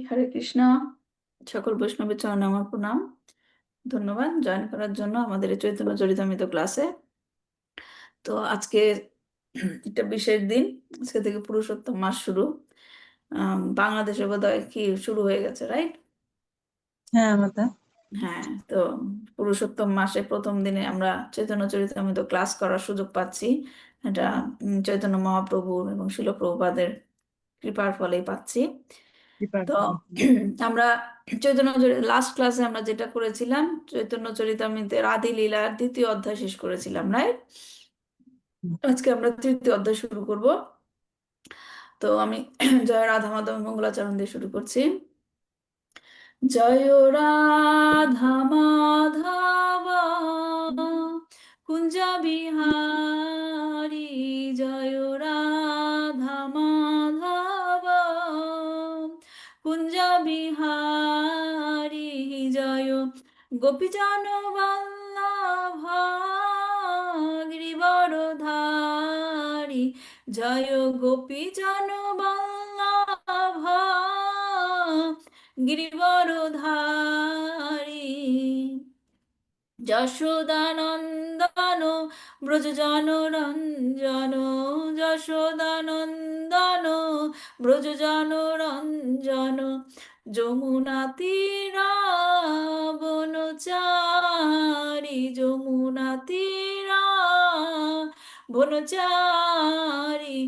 হরে কৃষ্ণা। সকল বৈষ্ণবের চরণে আমার প্রণাম। ধন্যবাদ জয়েন করার জন্য আমাদের এই চৈতন্য চরিতামৃত ক্লাসে। তো আজকে একটা বিশেষ দিন। আজকে থেকে পুরুষোত্তম মাস শুরু। বাংলাদেশে বোধহয় কি শুরু হয়ে গেছে, রাইট? হ্যাঁ মাতা। হ্যাঁ, তো পুরুষোত্তম মাসে প্রথম দিনে আমরা চৈতন্য চরিতামৃত ক্লাস করার সুযোগ পাচ্ছি। এটা চৈতন্য মহাপ্রভুর এবং শিল প্রভুপাদের কৃপার ফলেই পাচ্ছি। তো আমরা চৈতন্য লাস্ট ক্লাসে আমরা যেটা করেছিলাম, চৈতন্য চরিতামৃতের আদি লীলার দ্বিতীয় অধ্যায় শেষ করেছিলাম, রাইট? আজকে আমরা তৃতীয় অধ্যায় শুরু করব। তো আমি জয় রাধা মাধব মঙ্গলাচরণ দিয়ে শুরু করছি। জয় রাধা মাধব কুঞ্জ বিহারী, জয় রাধা মাধব কুঞ্জ বিহারী, জয় গোপীজন বল্লভ গিরিবরধারী, জয় গোপীজন বল্লভ গিরিবরধারী, যশোদানন্দন ব্রজজন রঞ্জন, যশোদানন্দন ব্রজজন রঞ্জন, যমুনা তীরা বনচারী, যমুনা তীরা বনচারী,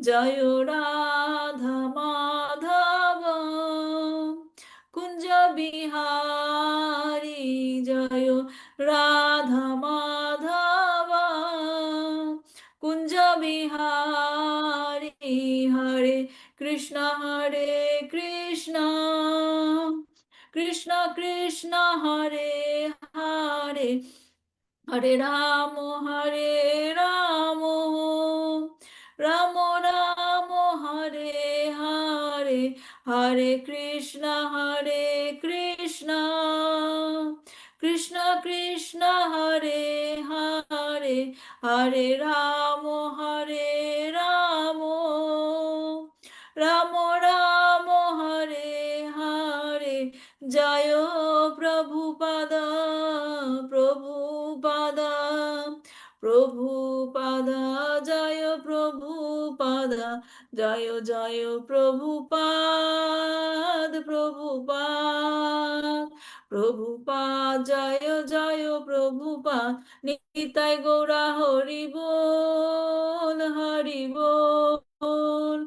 জয় রাধা মাধব কুঞ্জ বিহারী, জয় রাধা মাধব কুঞ্জ বিহারী, হরে কৃষ্ণ কৃষ্ণ কৃষ্ণ হরে হরে, হরে রাম রাম রাম হরে হরে, হরে কৃষ্ণ কৃষ্ণ কৃষ্ণ কৃষ্ণ হরে হরে, হরে রাম রাম রাম রাম হরে হরে, জয় প্রভুপাদ প্রভুপাদ প্রভুপাদ, জয় প্রভুপাদ, জয় জয় প্রভুপাদ প্রভুপাদ প্রভুপাদ, জয় জয় প্রভুপাদ, নিতাই গৌরা হরি বল হরি বল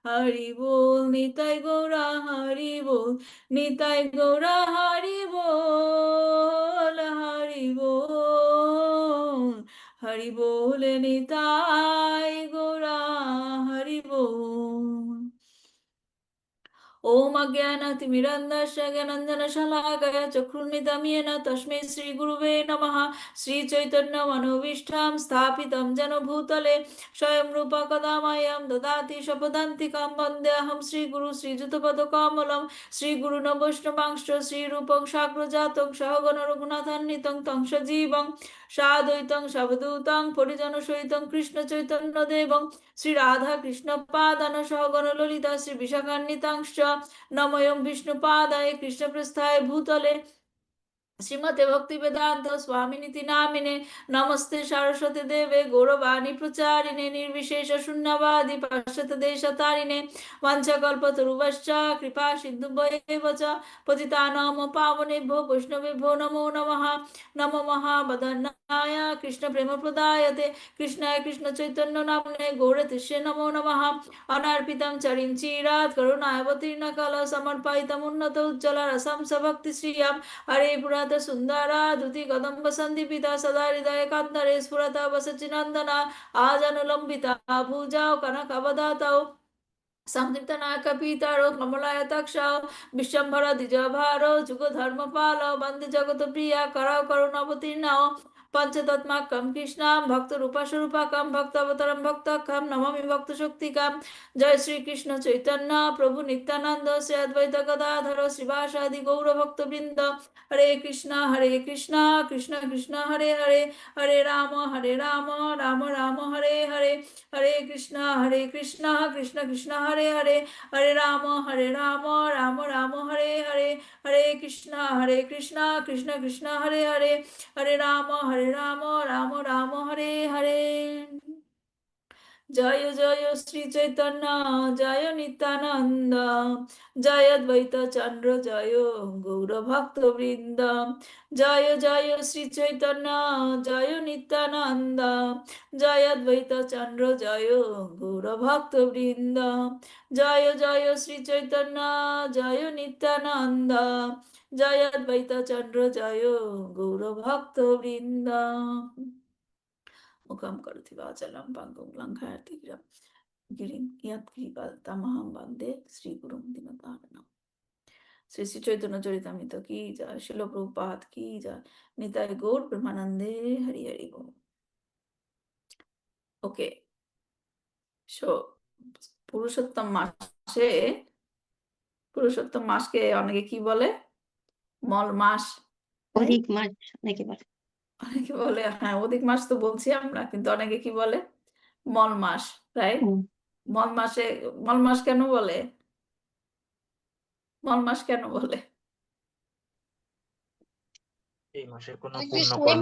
হরি বল, নিতাই গৌরা হরি বল, নিতাই গৌরা হরি বল হরি বল, হরি বল নিতাই গৌরা হরি বল। ओम अज्ञानतिमिरन्धस्य ज्ञानाञ्जनशलाकया चक्षुर्मिलितं येन तस्मै श्रीगुरुवे नमः। श्रीचैतन्यमनोभीष्टां स्थापितं येन भूतले स्वयं रूपा कदा मह्यं ददाति स्वपदान्तिकां वन्देऽहं श्रीगुरु श्रीयुतपदकमलं श्रीगुरुन् वैष्णवांश्च श्रीरूपं साग्रजातं सहगण रघुनाथान्वितं तं सजीवं साद्वैतं सावधूतं परिजनसहितं कृष्णचैतन्यदेवं श्रीराधा कृष्ण पादान सहगण ललिता श्री विशाखान्वितांश्च नमोऽयं विष्णुपादाय कृष्णप्रस्थाय भूतले श्रीमते भक्ति वेदांत स्वामिनिति नामिने, नमस्ते सरस्वती देवे गौरवाणी प्रचारिणे निर्विशेष शून्यवादी पाश्चात्य देशतारिणे, वंशकल्पतरुश्च कृपा सिन्धुभ्येव च पतितानां पावनेभ्यो वैष्णवेभ्यो नमो नमः। नमो महावदनाय कृष्ण प्रेम प्रदायते कृष्णाय कृष्ण चैतन्य नामने गौरतिष्ये नमो नमः। अनार्पितं चरिं चिरात् करुणावतीर्ण कल समर्पयितम् उन्नत उज्ज्वल रसं स भक्ति श्रियम् हरे पुरात सुंदरा धुति कदम्ब संदीपिता सदा हृदय कांतरे स्फुरता वसचिनंदना आजानुलंबिता भुजाओ कनकवदातौ संकीर्तना कपीतारो कमलायताक्षौ विश्वम्भर द्विजभारो जुग धर्मपालो वंदे जगत प्रिया कराव करुणावतीर्णौ পঞ্চতত্মাকম কৃষ্ণাম ভক্ত রূপাস্বরূপাকম ভক্ত অবতারম ভক্তাখ্যাম নমামি ভক্ত শক্তিকাম। জয় শ্রী কৃষ্ণ চৈতন্য প্রভু নিত্যানন্দ শ্রী অদ্বৈত গদাধর শ্রীবাসাদি গৌর ভক্তবৃন্দ। হরে কৃষ্ণ কৃষ্ণ কৃষ্ণ হরে হরে, হরে রাম রাম রাম হরে হরে, হরে কৃষ্ণ কৃষ্ণ কৃষ্ণ হরে হরে, হরে রাম রাম রাম হরে হরে, হরে কৃষ্ণ কৃষ্ণ কৃষ্ণ হরে হরে, হরে রাম রাম রাম হরে হরে। জয় জয় শ্রী চৈতন্য জয় নিত্যানন্দ, জয় অদ্বৈত চন্দ্র জয় গৌর ভক্ত বৃন্দ। জয় জয় শ্রী চৈতন্য জয় নিত্যানন্দ, জয় অদ্বৈত চন্দ্র জয় গৌর ভক্ত বৃন্দ। জয় জয় শ্রী চৈতন্য জয় নিত্যানন্দ, জয় অদ্বৈত চন্দ্র জয় গৌর ভক্ত বৃন্দ। মুখম করোতি বাচালম পঙ্গং লঙ্ঘয়তি গিরিম গিরিম ইয়ৎকৃপাতমহং বন্দে শ্রীগুরুং দীনতারিণাম। শ্রী শ্রী চৈতন্য চরিতামৃত কি জয়, শিল প্রভুপাদ কি জয়, নিতাই গৌর প্রেমানন্দে হরি হরি বল। ওকে, সো পুরুষোত্তম মাসে, পুরুষোত্তম মাসকে অনেকে কি বলে? মল মাস, অধিক মাস অনেকে বলে। অনেকে বলে, হ্যাঁ অধিক মাস তো বলছি আমরা, কিন্তু অনেকে কি বলে? মল মাস, রাইট? মল মাসে, মল মাস কেন বলে? মল মাস কেন বলে? এই মাসে কোনো পুণ্যকর্ম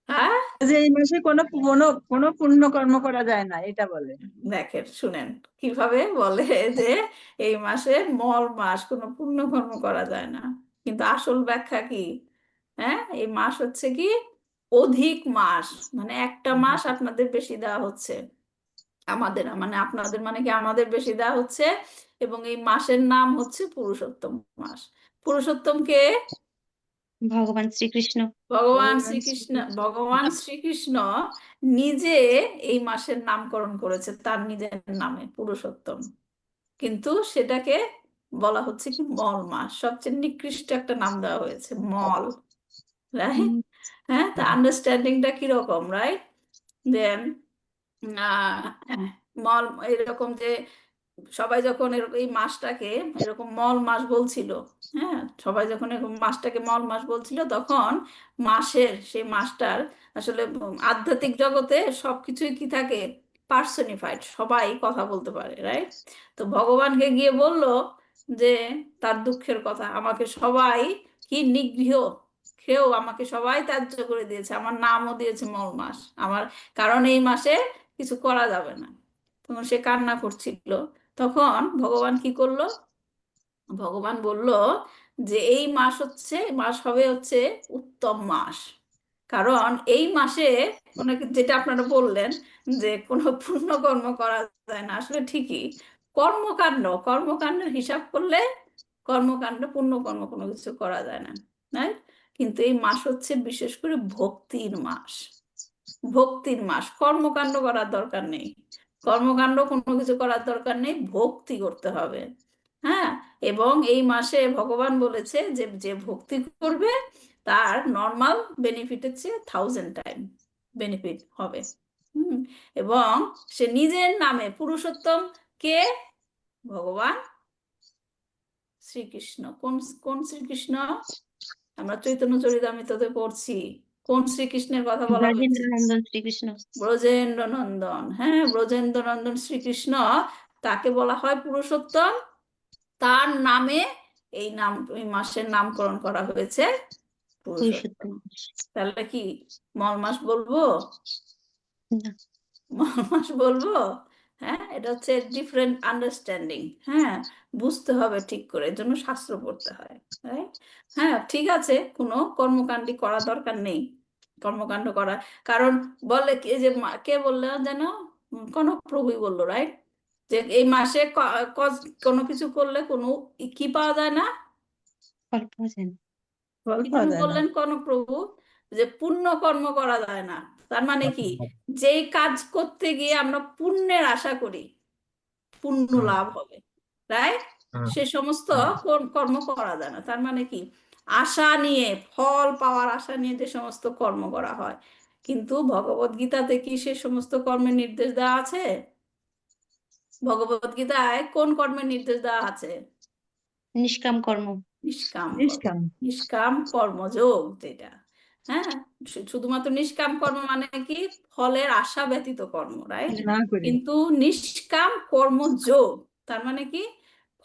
হ্যাঁ, যে এই মাসে কোনো কোনো কোনো পুণ্য কর্ম করা যায় না, এটা বলে। দেখেন শুনেন কিভাবে বলে যে এই মাসে মল মাস, কোনো পুণ্যকর্ম করা যায় না, কিন্তু আসল ব্যাখ্যা কি? হ্যাঁ, এই মাস হচ্ছে কি অধিক মাস, মানে একটা মাস আপনাদের বেশি দেওয়া হচ্ছে, আমাদের মানে আপনাদের মানে কি আমাদের বেশি দেওয়া হচ্ছে, এবং এই মাসের নাম হচ্ছে পুরুষোত্তম মাস। পুরুষোত্তম কে? ভগবান শ্রীকৃষ্ণ। ভগবান শ্রীকৃষ্ণ। ভগবান শ্রীকৃষ্ণ নিজে এই মাসের নামকরণ করেছে তার নিজের নামে, পুরুষোত্তম, কিন্তু সেটাকে বলা হচ্ছে কি মল মাস, সবচেয়ে নিকৃষ্ট একটা নাম দেওয়া হয়েছে মল, রাইট? হ্যাঁ, তা আন্ডারস্ট্যান্ডিংটা কিরকম, রাইট? দেন মল এরকম যে সবাই যখন এরকম এই মাসটাকে এরকম মল মাস বলছিল, হ্যাঁ সবাই যখন এরকম মাসটাকে মল মাস বলছিল, তখন মাসের সেই মাসটার আসলে আধ্যাত্মিক জগতে সবকিছুই কি থাকে? পার্সনিফাইড, সবাই কথা বলতে পারে, রাইট? তো ভগবানকে গিয়ে বলল যে তার দুঃখের কথা, আমাকে সবাই কি নিগৃহ খেয়েও আমাকে সবাই ত্যায্য করে দিয়েছে, আমার নামও দিয়েছে মল মাস, আমার কারণ এই মাসে কিছু করা যাবে না। তখন সে কান্না করছিল, তখন ভগবান কি করলো? ভগবান বলল যে এই মাস হচ্ছে, মাস হবে হচ্ছে উত্তম মাস, কারণ এই মাসে অনেক, যেটা আপনারা বললেন যে কোনো পুণ্যকর্ম করা যায় না, আসলে ঠিকই, কর্মকাণ্ডের হিসাব করলে কর্মকাণ্ড পুণ্যকর্ম কোনো কিছু করা যায় না, তাই? কিন্তু এই মাস হচ্ছে বিশেষ করে ভক্তির মাস, ভক্তির মাস, কর্মকাণ্ড করার দরকার নেই, কর্মকাণ্ড কোনো কিছু করার দরকার নেই, ভক্তি করতে হবে। হ্যাঁ, এবং এই মাসে ভগবান বলেছে যে যে ভক্তি করবে তার নর্মাল বেনিফিটের চেয়ে 1000 টাইম বেনিফিট হবে। এবং সে নিজের নামে পুরুষোত্তম কে? ভগবান শ্রীকৃষ্ণ। কোন কোন শ্রীকৃষ্ণ? আমরা চৈতন্য চরিতামৃততে পড়ছি, কোন শ্রীকৃষ্ণের কথা বলা হয়েছে? ব্রজেন্দ্রনন্দন শ্রীকৃষ্ণ। ব্রজেন্দ্র নন্দন, হ্যাঁ ব্রজেন্দ্র নন্দন শ্রীকৃষ্ণ, তাকে বলা হয় পুরুষোত্তম, তার নামে এই নাম, এই মাসের নামকরণ করা হয়েছে পুরুষোত্তম। তাহলে কি মল মাস বলবো? না। মল মাস বলবো? হ্যাঁ, এটা হচ্ছে ডিফারেন্ট আন্ডারস্ট্যান্ডিং, হ্যাঁ বুঝতে হবে ঠিক করে, এর জন্য শাস্ত্র পড়তে হয়, right? হ্যাঁ ঠিক আছে, কোনো কর্মকাণ্ডই করা দরকার নেই, কর্মকাণ্ড করা, কারণ বলে কি যে কে বললো যেন, কনক প্রভুই বললো, রাইট? যে এই মাসে কোনো কিছু করলে কোনো কি পাওয়া যায় না, ফল পাওয়া যায় না। ফল কি পাওয়া যেন যায় না। বললেন কনক প্রভু? যে পুণ্য কর্ম করা যায় না, তার মানে কি যেই কাজ করতে গিয়ে আমরা পুণ্যের আশা করি পুণ্য লাভ হবে, রাইট? সে সমস্ত কর্ম করা যায় না, তার মানে কি আশা নিয়ে, ফল পাওয়ার আশা নিয়ে যে সমস্ত কর্ম করা হয়। কিন্তু ভগবদ গীতাতে কি সে সমস্ত কর্মের নির্দেশ দেওয়া আছে? ভগবদ গীতায় কোন কর্মের নির্দেশ দেওয়া আছে? নিষ্কাম কর্ম। নিষ্কাম কর্ম, নিষ্কাম নিষ্কাম কর্মযোগ যেটা। হ্যাঁ, শুধুমাত্র নিষ্কাম কর্ম মানে কি? ফলের আশা ব্যতীত কর্ম, রাইট? না করে কিন্তু নিষ্কাম কর্মযোগ তার মানে কি?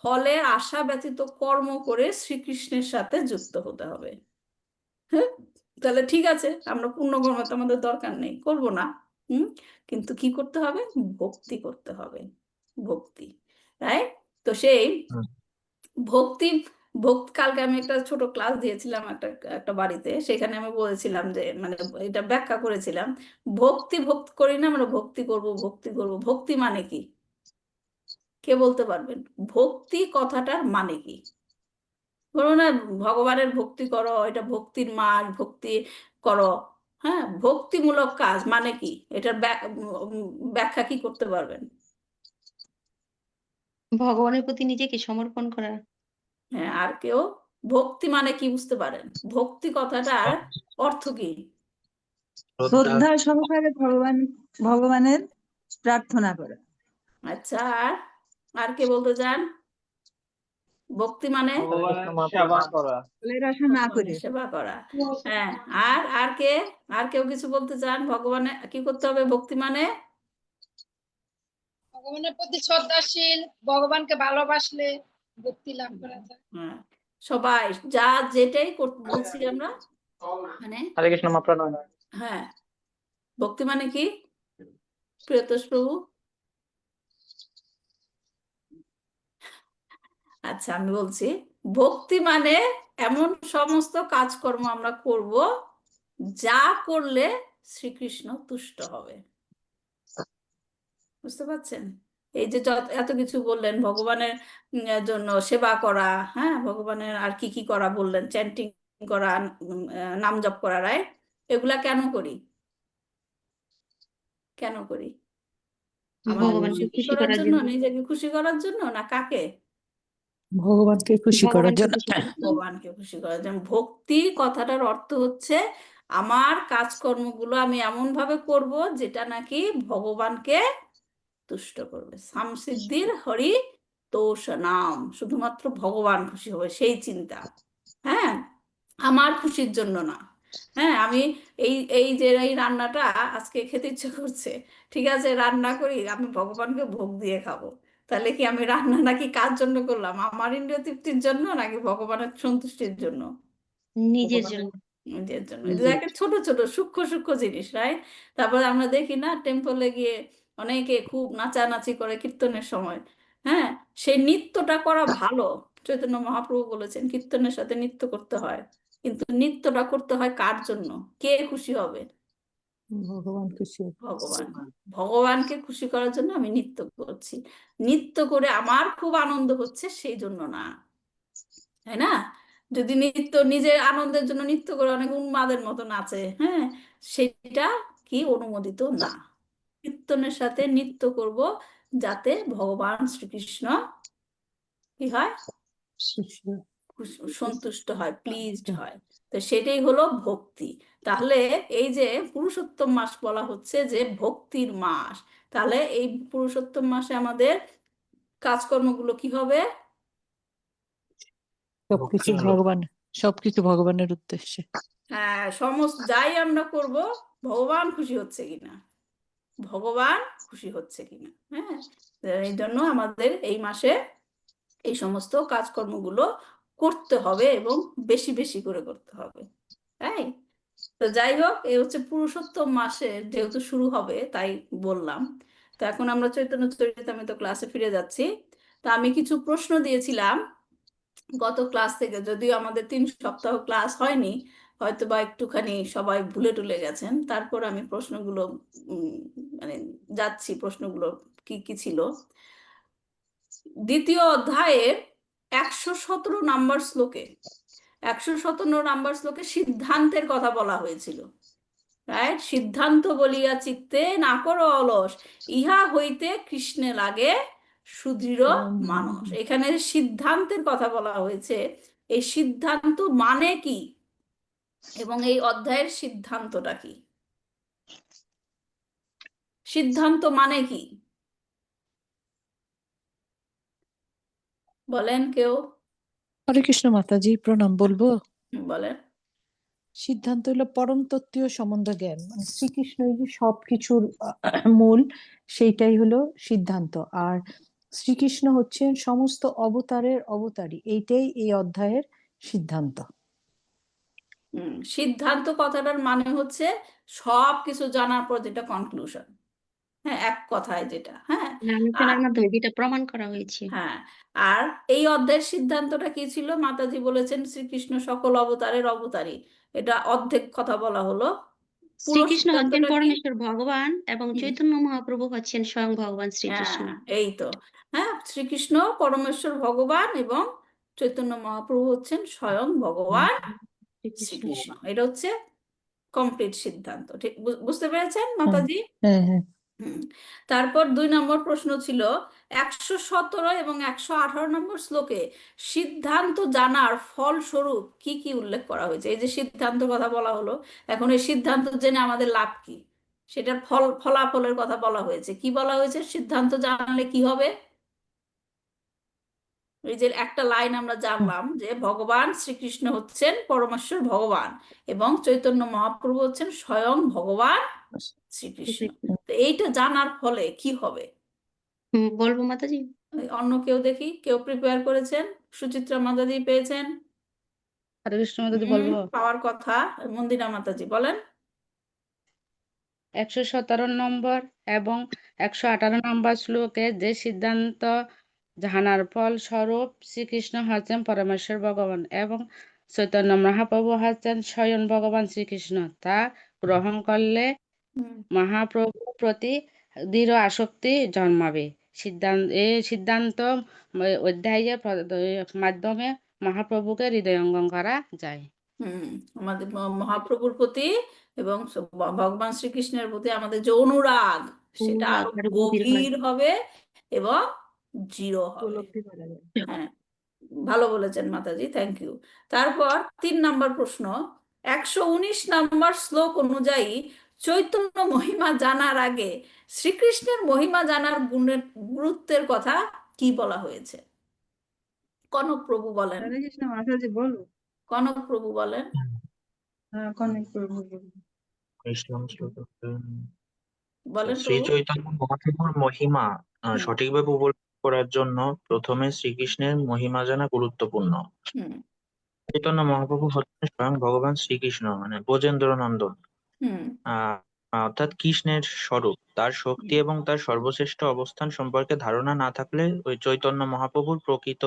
ফলের আশা ব্যতীত কর্ম করে শ্রীকৃষ্ণের সাথে যুক্ত হতে হবে। হ্যাঁ, তাহলে ঠিক আছে, আমরা পূর্ণ কর্ম তো আমাদের দরকার নেই, করব না। কিন্তু কি করতে হবে? ভক্তি করতে হবে, ভক্তি, রাইট? তো সেই হুম। ভক্তি, কালকে আমি একটা ছোট ক্লাস দিয়েছিলাম একটা একটা বাড়িতে, সেখানে আমি বলেছিলাম যে মানে এটা ব্যাখ্যা করেছিলাম, ভক্তি করি না আমরা, ভক্তি করব, ভক্তি করব, ভক্তি মানে কি? কে বলতে পারবেন ভক্তি কথাটার মানে কি? বলো না, ভগবানের ভক্তি করো, এটা ভক্তির মাস, ভক্তি করো। হ্যাঁ, ভক্তিমূলক কাজ মানে কি? এটার ব্যাখ্যা কি করতে পারবেন? ভগবানের প্রতি নিজেকে সমর্পণ করা। হ্যাঁ, আর কেউ? ভক্তি মানে কি বুঝতে পারেন? ভক্তি কথাটার অর্থ কি? শ্রদ্ধা। শ্রদ্ধা সহকারে ভগবানের প্রার্থনা করে। আচ্ছা, আর কে বলতে চান? ভক্তি মানে ভগবানের সেবা করা। ফলের আশা না করে সেবা করা। হ্যাঁ, আর কে? আর কেউ কিছু বলতে চান? ভগবানে কি করতে হবে ভক্তি মানে? ভগবানের প্রতি শ্রদ্ধাশীল, ভগবানকে ভালোবাসলে ভক্তি লাভ করা যায়। হ্যাঁ, সবাই যা যেটাই বলছি আমরা, মানে হরে কৃষ্ণ মা প্রণাম। হ্যাঁ, ভক্তি মানে কি প্রিয়তোষ প্রভু? আচ্ছা, আমি বলছি, ভক্তি মানে এমন সমস্ত কাজকর্ম আমরা করব যা করলে শ্রীকৃষ্ণ তুষ্ট হবে। বুঝতে পারছেন? এই যে এত কিছু বললেন ভগবানের জন্য সেবা করা, হ্যাঁ, ভগবানের আর কি কি করা বললেন, চ্যান্টিং করা, নাম জপ করা, রাইট? এগুলা কেন করি? কেন করি? আমাদের ভগবানকে খুশি খুশি করার করার জন্য, জন্য। নিজেকে খুশি করার জন্য, না কাকে? ভগবানকে খুশি করার ভগবানকে জন্য। খুশি করার জন্য। ভগবানকে খুশি করার জন্য। ভক্তি কথাটার অর্থ হচ্ছে আমার কাজকর্মগুলো আমি এমন ভাবে করব যেটা নাকি ভগবানকে তুষ্ট করবে। সামসিদ্ধির হরি তোষ নাম, শুধুমাত্র ভগবান খুশি হবে সেই চিন্তা। হ্যাঁ, আমার খুশির জন্য না। হ্যাঁ, আমি এই এই যে এই রান্নাটা আজকে খেতে ইচ্ছে করছে, ঠিক আছে, রান্না করি, আমি ভগবানকে ভোগ দিয়ে খাবো। তাহলে কি আমি রান্না নাকি কার জন্য করলাম? আমার ইন্দ্রিয় তৃপ্তির জন্য নাকি ভগবানের সন্তুষ্টির জন্য? নিজের জন্য। নিজের জন্য। এটা একটা ছোট ছোট সূক্ষ্ম সূক্ষ্ম জিনিস, রাইট? তারপরে আমরা দেখি না টেম্পলে গিয়ে অনেকে খুব নাচানাচি করে কীর্তনের সময়। হ্যাঁ, সেই নৃত্যটা করা ভালো, চৈতন্য মহাপ্রভু বলেছেন কীর্তনের সাথে নৃত্য করতে হয়, কিন্তু নৃত্যটা করতে হয় কার জন্য? কে খুশি হবে? ভগবান খুশি ভগবান। ভগবানকে খুশি করার জন্য আমি নৃত্য করছি। নৃত্য করে আমার খুব আনন্দ হচ্ছে সেই জন্য না, তাই না? যদি নৃত্য নিজের আনন্দের জন্য নৃত্য করে অনেক উন্মাদের মতো নাচে, হ্যাঁ, সেটা কি অনুমোদিত না। কীর্তনের সাথে নৃত্য করব যাতে ভগবান শ্রীকৃষ্ণ কি হয়? সন্তুষ্ট হয়, প্লিজড হয়। তো সেটাই হলো ভক্তি। তাহলে এই যে পুরুষোত্তম মাস বলা হচ্ছে যে ভক্তির মাস, তাহলে এই পুরুষোত্তম মাসে আমাদের কাজকর্মগুলো কি হবে? সবকিছু ভক্তিমূলক। ভগবান, সবকিছু ভগবানের উদ্দেশ্যে। হ্যাঁ, সমস্ত যাই আমরা করব ভগবান খুশি হচ্ছে কিনা, ভগবান খুশি হচ্ছে কিনা। হ্যাঁ, তো এই জন্য আমাদের এই মাসে এই সমস্ত কাজকর্মগুলো করতে হবে এবং বেশি বেশি করে করতে হবে, তাই তো। যাই হোক, এই হচ্ছে পুরুষোত্তম মাসে যেহেতু শুরু হবে তাই বললাম। তো এখন আমরা চৈতন্য চরিতামৃত ক্লাসে ফিরে যাচ্ছি। তা আমি কিছু প্রশ্ন দিয়েছিলাম গত ক্লাস থেকে, যদিও আমাদের 3 সপ্তাহ ক্লাস হয়নি, হয়তো বা একটুখানি সবাই ভুলে টুলে গেছেন, তারপর আমি প্রশ্নগুলো মানে যাচ্ছি প্রশ্নগুলো কি কি ছিল। দ্বিতীয় অধ্যায়ের 117 নম্বর শ্লোকে, 117 নম্বর শ্লোকে সিদ্ধান্তের কথা বলা হয়েছিল, রাইট? সিদ্ধান্ত বলিয়া চিত্তে না করো অলস, ইহা হইতে কৃষ্ণে লাগে সুদৃঢ় মানস। এখানে সিদ্ধান্তের কথা বলা হয়েছে, এই সিদ্ধান্ত মানে কি এবং এই অধ্যায়ের সিদ্ধান্তটা কি? সিদ্ধান্ত মানে কি বলেন কেউ? হরে কৃষ্ণ মাতাজি, প্রণাম। বলবো, বলেন। সিদ্ধান্ত হলো পরম তত্ত্বীয় সম্বন্ধ জ্ঞান, মানে শ্রীকৃষ্ণই যে সবকিছুর মূল, সেইটাই হলো সিদ্ধান্ত। আর শ্রীকৃষ্ণ হচ্ছেন সমস্ত অবতারের অবতারী, এইটাই এই অধ্যায়ের সিদ্ধান্ত। সিদ্ধান্ত কথাটার মানে হচ্ছে সব কিছু জানার পর যেটা কনক্লুশন, হ্যাঁ, এক কথায় যেটা, হ্যাঁ। আলোচনার মাধ্যমে যেটা প্রমাণ করা হয়েছে। হ্যাঁ, আর এই অধ্যায়ের সিদ্ধান্তটা কি ছিল? মাতাজি বলেছেন শ্রীকৃষ্ণ সকল অবতারের অবতারী, এটা অর্ধেক কথা বলা হলো। পুরো শ্রীকৃষ্ণ হচ্ছেন সিদ্ধান্তটা কি? পরমেশ্বর ভগবান এবং হুম। চৈতন্য মহাপ্রভু হচ্ছেন স্বয়ং ভগবান শ্রীকৃষ্ণ। হ্যাঁ, এই তো। হ্যাঁ, শ্রীকৃষ্ণ পরমেশ্বর ভগবান এবং চৈতন্য মহাপ্রভু হচ্ছেন স্বয়ং ভগবান শ্রীকৃষ্ণ। এটা হচ্ছে কমপ্লিট সিদ্ধান্ত। ঠিক বুঝতে পেরেছেন মাতাজি? হ্যাঁ হ্যাঁ। তারপর 2 নম্বর প্রশ্ন ছিল 117 এবং 118 নম্বর শ্লোকে সিদ্ধান্ত জানার ফলস্বরূপ কি কি উল্লেখ করা হয়েছে। এই যে সিদ্ধান্ত কথা বলা হলো, এখন এই সিদ্ধান্ত জেনে আমাদের লাভ কি, সেটার ফলাফলের কথা বলা হয়েছে। কি বলা হয়েছে? সিদ্ধান্ত জানলে কি হবে? এই যে একটা লাইন আমরা জানলাম যে ভগবান শ্রীকৃষ্ণ হচ্ছেন পরমেশ্বর ভগবান এবং চৈতন্য মহাপ্রভু হচ্ছেন স্বয়ং ভগবান শ্রীকৃষ্ণ। তো এইটা জানার ফলে কি হবে? বলবো মাতাজি? অন্য কেউ দেখি, কেউ প্রিপেয়ার করেছেন? সুচিত্রা মাতাজি পেয়েছেন? হরে কৃষ্ণ মাতাজি বলবো। পাওয়ার কথা। মন্দিরা মাতাজি বলেন। 117 নম্বর এবং 118 নম্বর শ্লোকে যে সিদ্ধান্ত জানার ফল স্বরূপ শ্রীকৃষ্ণ হচ্ছেন পরমেশ্বর ভগবান এবং চৈতন্য মহাপ্রভু হচ্ছেন স্বয়ং ভগবান শ্রীকৃষ্ণ, তা গ্রহণ করলে মহাপ্রভুর প্রতি দৃঢ় আসক্তি জন্মাবে। এই সিদ্ধান্ত অধ্যায়ের মাধ্যমে মহাপ্রভুকে হৃদয়ঙ্গম করা যায়। আমাদের মহাপ্রভুর প্রতি এবং ভগবান শ্রীকৃষ্ণের প্রতি আমাদের যে অনুরাগ, সেটা আরো আরো গভীর হয়। গভীর হবে এবং দৃঢ় হবে। হ্যাঁ, ভালো বলেছেন মাতাজি, থ্যাংক ইউ। তারপর 3 নম্বর প্রশ্ন, 119 নম্বর শ্লোক অনুযায়ী চৈতন্য মহিমা জানার আগে শ্রীকৃষ্ণের মহিমা জানার গুরুত্বের কথা কি বলা হয়েছে? কনক প্রভু বলেন। হরে কৃষ্ণ মাতাজি বলবো। কনক প্রভু বলেন। হ্যাঁ, কনেক প্রভু বলবো। ইসলাম শ্লোক বলেন শ্রী প্রভু। চৈতন্য মহাপ্রভুর মহিমা সঠিকভাবে উপলব্ধি করার জন্য প্রথমে শ্রীকৃষ্ণের মহিমা জানা গুরুত্বপূর্ণ। হুম চৈতন্য মহাপ্রভু হচ্ছেন স্বয়ং ভগবান শ্রীকৃষ্ণ, মানে ব্রজেন্দ্র নন্দন, হুম অর্থাৎ কৃষ্ণের স্বরূপ। তার শক্তি এবং তার সর্বশ্রেষ্ঠ অবস্থান সম্পর্কে ধারণা না থাকলে ওই চৈতন্য মহাপ্রভুর প্রকৃত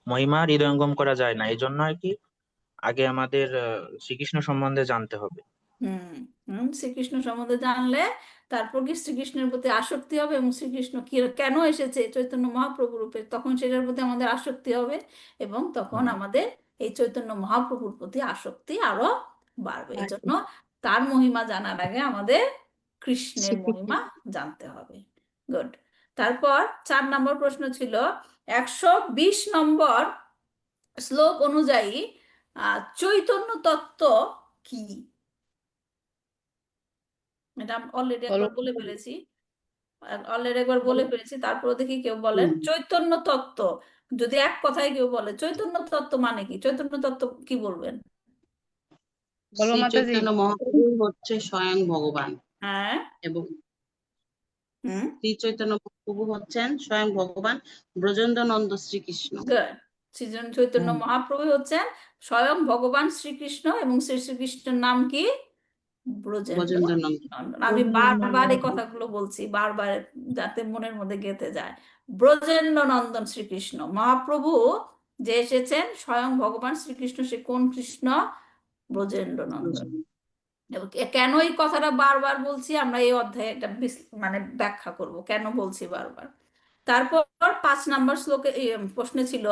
মহিমা হৃদয়ঙ্গম করা যায় না। এই জন্য আর কি আগে আমাদের শ্রীকৃষ্ণ সম্বন্ধে জানতে হবে। শ্রীকৃষ্ণ সম্বন্ধে জানলে তারপর কি শ্রীকৃষ্ণের প্রতি আসক্তি হবে এবং শ্রীকৃষ্ণ কেন এসেছে চৈতন্য মহাপ্রভু রূপে, তখন সেটার প্রতি আমাদের আসক্তি হবে এবং তখন আমাদের এই চৈতন্য মহাপ্রভুর প্রতি আসক্তি আরো বাড়বে। এই জন্য তার মহিমা জানার আগে আমাদের কৃষ্ণের মহিমা জানতে হবে। গুড। তারপর 4 নম্বর প্রশ্ন ছিল 120 নম্বর শ্লোক অনুযায়ী চৈতন্য তত্ত্ব কি? এটা অলরেডি একবার বলে ফেলেছি, তারপরে দেখি কেউ বলেন চৈতন্য তত্ত্ব। যদি এক কথায় কেউ বলে চৈতন্য তত্ত্ব মানে কি, চৈতন্য তত্ত্ব কি বলবেন? বলো শ্রী মাতাজি। চৈতন্য মহাপ্রভু হচ্ছে স্বয়ং ভগবান হ্যাঁ। এবং শ্রী চৈতন্য মহাপ্রভু হচ্ছেন স্বয়ং ভগবান ব্রজেন্দ্র নন্দ শ্রীকৃষ্ণ। চৈতন্য মহাপ্রভু হচ্ছেন স্বয়ং ভগবান শ্রীকৃষ্ণ এবং শ্রীকৃষ্ণের নাম কি? ব্রজেন্দ্র নন্দন। আমি বারবার এই কথাগুলো বলছি, বারবার যাতে মনের মধ্যে গেঁথে যায়। ব্রজেন্দ্র নন্দন শ্রীকৃষ্ণ মহাপ্রভু যে এসেছেন স্বয়ং ভগবান শ্রীকৃষ্ণ, সে কোন কৃষ্ণ? ব্রজেন্দ্র নন্দন। কেন এই কথাটা বারবার বলছি আমরা এই অধ্যায়ে এটা মানে ব্যাখ্যা করব কেন বলছি বারবার। তারপর 5 নম্বর শ্লোকে প্রশ্নে ছিল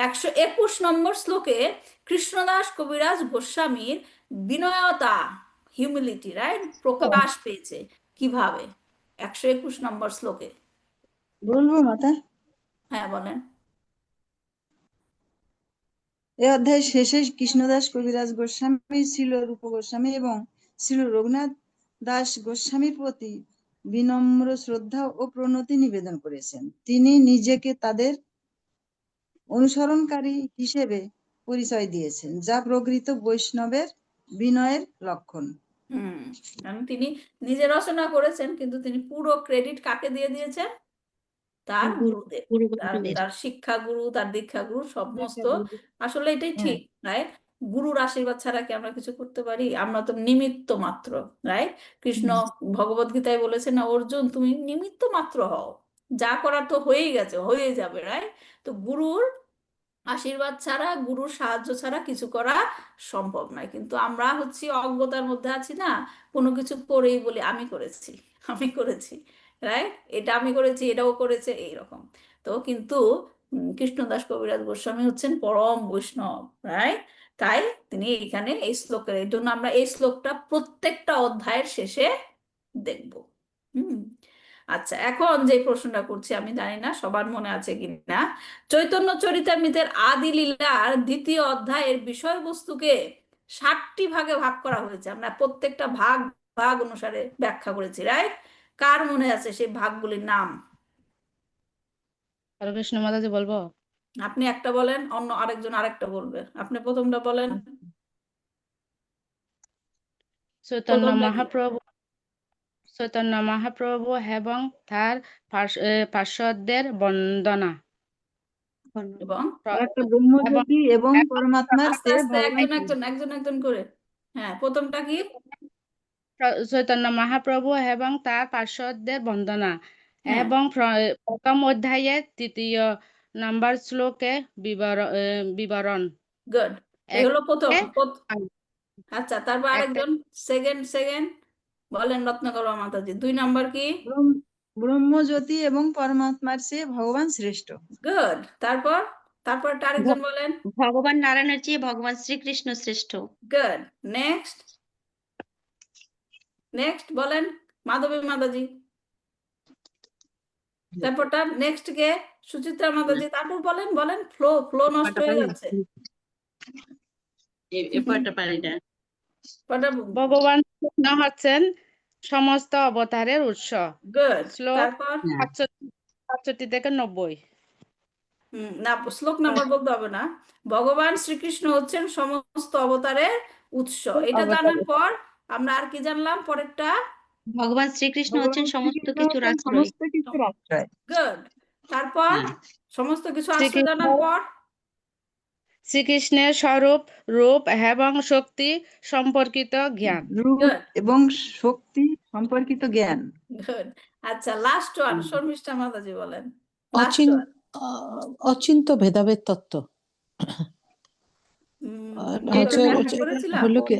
121 নম্বর শ্লোকে কৃষ্ণদাস কবিরাজ গোস্বামীর বিনয়তা, হিউমিলিটি, রাইট, প্রকাশ পেয়েছে কিভাবে? 121 নম্বর শ্লোকে বলবো মাতা? হ্যাঁ বলেন। এই অধ্যায়ের শেষে কৃষ্ণদাস কবিরাজ গোস্বামী, শ্রীল রূপ গোস্বামী এবং শ্রীল রঘুনাথ দাস গোস্বামীর প্রতি বিনম্র শ্রদ্ধা ও প্রণতি নিবেদন করেছেন। তিনি নিজেকে তাদের অনুসরণকারী হিসেবে পরিচয় দিয়েছেন, যা প্রকৃত বৈষ্ণবের বিনয়ের লক্ষণ। কারণ তিনি নিজে রচনা করেছেন, কিন্তু তিনি পুরো ক্রেডিট কাকে দিয়ে দিয়েছেন? তার গুরুদেব, গুরু তার বৈষ্ণবের। তার শিক্ষা গুরু, তার দীক্ষা গুরু, সমস্ত। আসলে এটাই হ্যাঁ। ঠিক, রাইট? গুরুর আশীর্বাদ ছাড়া কি আমরা কিছু করতে পারি? আমরা তো নিমিত্ত মাত্র, রাইট? কৃষ্ণ ভগবদ গীতায় বলেছেন না, অর্জুন তুমি নিমিত্ত মাত্র হও, যা করার তো হয়েই গেছে, হয়ে যাবে, রাইট? তো গুরুর আশীর্বাদ ছাড়া, গুরুর সাহায্য ছাড়া কিছু করা সম্ভব নয়। কিন্তু আমরা হচ্ছি অজ্ঞতার মধ্যে আছি না, কোনো কিছু করেই বলি আমি করেছি, আমি করেছি, রাইট? এটা আমি করেছি, এটাও করেছে, এইরকম। তো কিন্তু কৃষ্ণদাস কবিরাজ গোস্বামী হচ্ছেন পরম বৈষ্ণব, রাইট? তাই তিনি এখানে এই শ্লোকের, এই জন্য আমরা এই শ্লোকটা প্রত্যেকটা অধ্যায়ের শেষে দেখব। আচ্ছা, এখন যে প্রশ্নটা করছি, আমি জানি না সবার মনে আছে কিনা। চৈতন্য চরিতামৃতের আদি লীলার দ্বিতীয় অধ্যায়ের বিষয়বস্তুকে 7টি ভাগে ভাগ করা হয়েছে। আমরা প্রত্যেকটা ভাগ ভাগ অনুসারে ব্যাখ্যা করেছি, রাইট? কার মনে আছে সেই ভাগগুলির নাম? হরে কৃষ্ণ মাতাজি, বলবো? আপনি একটা বলেন, অন্য আরেকজন আরেকটা বলবে। আপনি প্রথমটা বলেন। চৈতন্য প্রথমটা কি? মহাপ্রভু চৈতন্য মহাপ্রভু এবং তার পার্শ্বদের বন্দনা এবং একটা ব্রহ্মজ্যোতি এবং পরমাত্মার আস্তে চেয়ে আস্তে ভগবান একজন একজন একজন একজন করে। হ্যাঁ, প্রথমটা কি? চৈতন্য মহাপ্রভু এবং তার পার্শ্বদের বন্দনা, হ্যাঁ, এবং প্রথম অধ্যায়ের 3য় নম্বর শ্লোকে বিবরণ। গুড। এই হলো প্রথম। আর আচ্ছা, তারপর আরেকজন সেকেন্ড বলেন, রত্নাকর মাতাজি। 2 নাম্বার কি? ব্রহ্মজ্যোতি এবং পরমাত্মার চেয়ে ভগবান শ্রেষ্ঠ। গুড। তারপর তারপর আরেকজন বলেন। ভগবান নারায়ণের চেয়ে ভগবান শ্রীকৃষ্ণ শ্রেষ্ঠ। গুড। নেক্সট বলেন মাধবী মাতাজি। তারপরটা নেক্সট কে? সুচিত্রা মাতাজি। তারপর বলেন বলেন, ফ্লো নষ্ট হয়ে যাচ্ছে। এপারটা পারি না। কটা? ভগবান কৃষ্ণ হচ্ছেন সমস্ত অবতারের উৎস। গুড। শ্লোক তারপর 65 থেকে 90। না, শ্লোক নাম্বার বলতে হবে না। ভগবান শ্রীকৃষ্ণ হচ্ছেন সমস্ত অবতারের উৎস। এটা জানার পর আমরা আর কি জানলাম পরেরটা? ভগবান শ্রীকৃষ্ণ হচ্ছেন সমস্ত শ্রীকৃষ্ণ কিছুর হচ্ছেন আশ্রয়। সমস্ত কিছুর আশ্রয়। গুড। তারপর সমস্ত কিছু আশ্রয় জানার পর শ্রীকৃষ্ণের স্বরূপ, রূপ এবং শক্তি সম্পর্কিত জ্ঞান। রূপ Good. এবং শক্তি সম্পর্কিত জ্ঞান। গুড। আচ্ছা, লাস্ট ওয়ান শর্মিষ্ঠা মাতাজি বলেন। Last one. অচিন্ত ভেদাভেদ তত্ত্ব। হচ্ছে করেছিলাম। হলো কি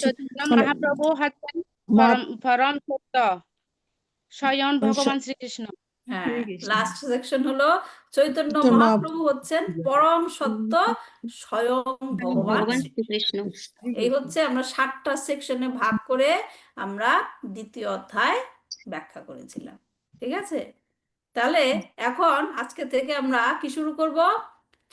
চৈতন্য মানে মহাপ্রভু হচ্ছেন পরম সত্য, স্বয়ং ভগবান শ্রীকৃষ্ণ। হ্যাঁ, লাস্ট সেকশন হলো চৈতন্য মহাপ্রভু হচ্ছেন পরম সত্য, স্বয়ং ভগবান ভগবান শ্রীকৃষ্ণ। শ্রীকৃষ্ণ। এই হচ্ছে আমরা 7টা সেকশনে ভাগ করে আমরা দ্বিতীয় অধ্যায় ব্যাখ্যা করেছিলাম। ঠিক আছে? তাহলে এখন আজকে থেকে আমরা কি শুরু করব?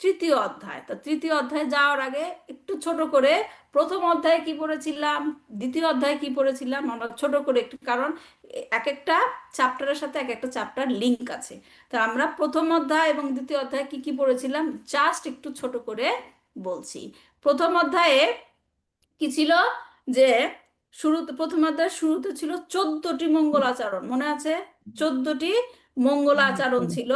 তৃতীয় অধ্যায়। তো তৃতীয় অধ্যায় যাওয়ার আগে একটু ছোট করে প্রথম অধ্যায়ে কি পড়েছিলাম, দ্বিতীয় অধ্যায়ে কি পড়েছিলাম, আমরা ছোট করে একটু, কারণ এক একটা চ্যাপ্টারের সাথে এক একটা চ্যাপ্টার লিংক আছে। তো আমরা প্রথম অধ্যায় এবং দ্বিতীয় অধ্যায়ে কি কি পড়েছিলাম জাস্ট একটু ছোট করে বলছি। প্রথম অধ্যায়ে কি ছিল? যে প্রথম অধ্যায়ের শুরুতে ছিল 14টি মঙ্গলাচরণ, মনে আছে? 14টি মঙ্গলাচরণ ছিল,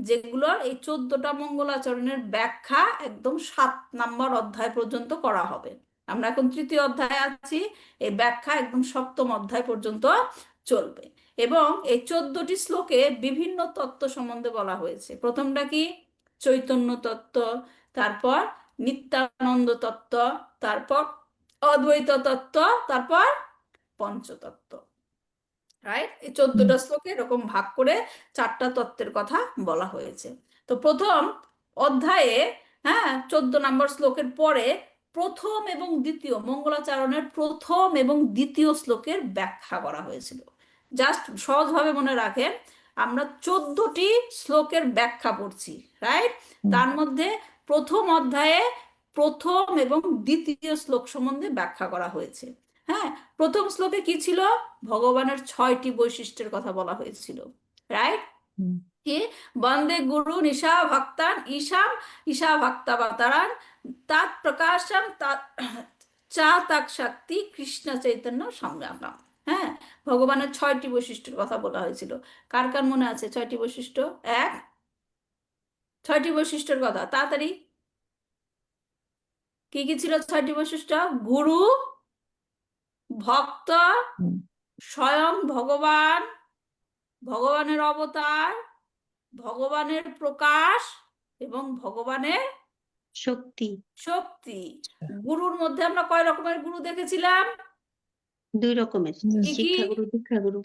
যেগুলোর এই 14টা মঙ্গলাচরণের ব্যাখ্যা একদম 7 নম্বর অধ্যায় পর্যন্ত করা হবে। আমরা এখন তৃতীয় অধ্যায়ে আছি, এই ব্যাখ্যা একদম 7ম অধ্যায় পর্যন্ত চলবে। এবং এই 14টি শ্লোকে বিভিন্ন তত্ত্ব সম্বন্ধে বলা হয়েছে। প্রথমটা কি? চৈতন্য তত্ত্ব, তারপর নিত্যানন্দ তত্ত্ব, তারপর অদ্বৈত তত্ত্ব, তারপর পঞ্চতত্ত্ব, রাইট? এই 14টা শ্লোকে এরকম ভাগ করে 4টা তত্ত্বের কথা বলা হয়েছে। তো প্রথম অধ্যায়ে, 14 নম্বর শ্লোকের পরে প্রথম এবং দ্বিতীয় মঙ্গলাচরণের প্রথম এবং দ্বিতীয় শ্লোকের ব্যাখ্যা করা হয়েছিল। জাস্ট সহজভাবে মনে রাখেন, আমরা 14টি শ্লোকের ব্যাখ্যা পড়ছি, রাইট? তার মধ্যে প্রথম অধ্যায়ে প্রথম এবং দ্বিতীয় শ্লোক সম্বন্ধে ব্যাখ্যা করা হয়েছে। হ্যাঁ, প্রথম শ্লোকে কি ছিল? ভগবানের 6টি বৈশিষ্ট্যের কথা বলা হয়েছিল, রাইট? হুম। কি বন্দে গুরু নিশা ভক্তান ঈশাম ঈশা ভক্তাবতারান তাৎ প্রকাশম চা তাক শক্তি কৃষ্ণ চৈতন্য সংগ্রাম। হ্যাঁ, ভগবানের 6টি বৈশিষ্ট্যের কথা বলা হয়েছিল। কার কার মনে আছে 6টি বৈশিষ্ট্য? 6টি বৈশিষ্ট্যের কথা তাড়াতাড়ি। কি কি ছিল 6টি বৈশিষ্ট্য? গুরু, ভক্ত, হুম। স্বয়ং ভগবান, ভগবানের অবতার, ভগবানের প্রকাশ এবং ভগবানের শক্তি। শক্তি। গুরুর মধ্যে আমরা কয় রকমের গুরু দেখেছিলাম? 2 রকমের, কি কি? শিক্ষাগুরু, দীক্ষাগুরু।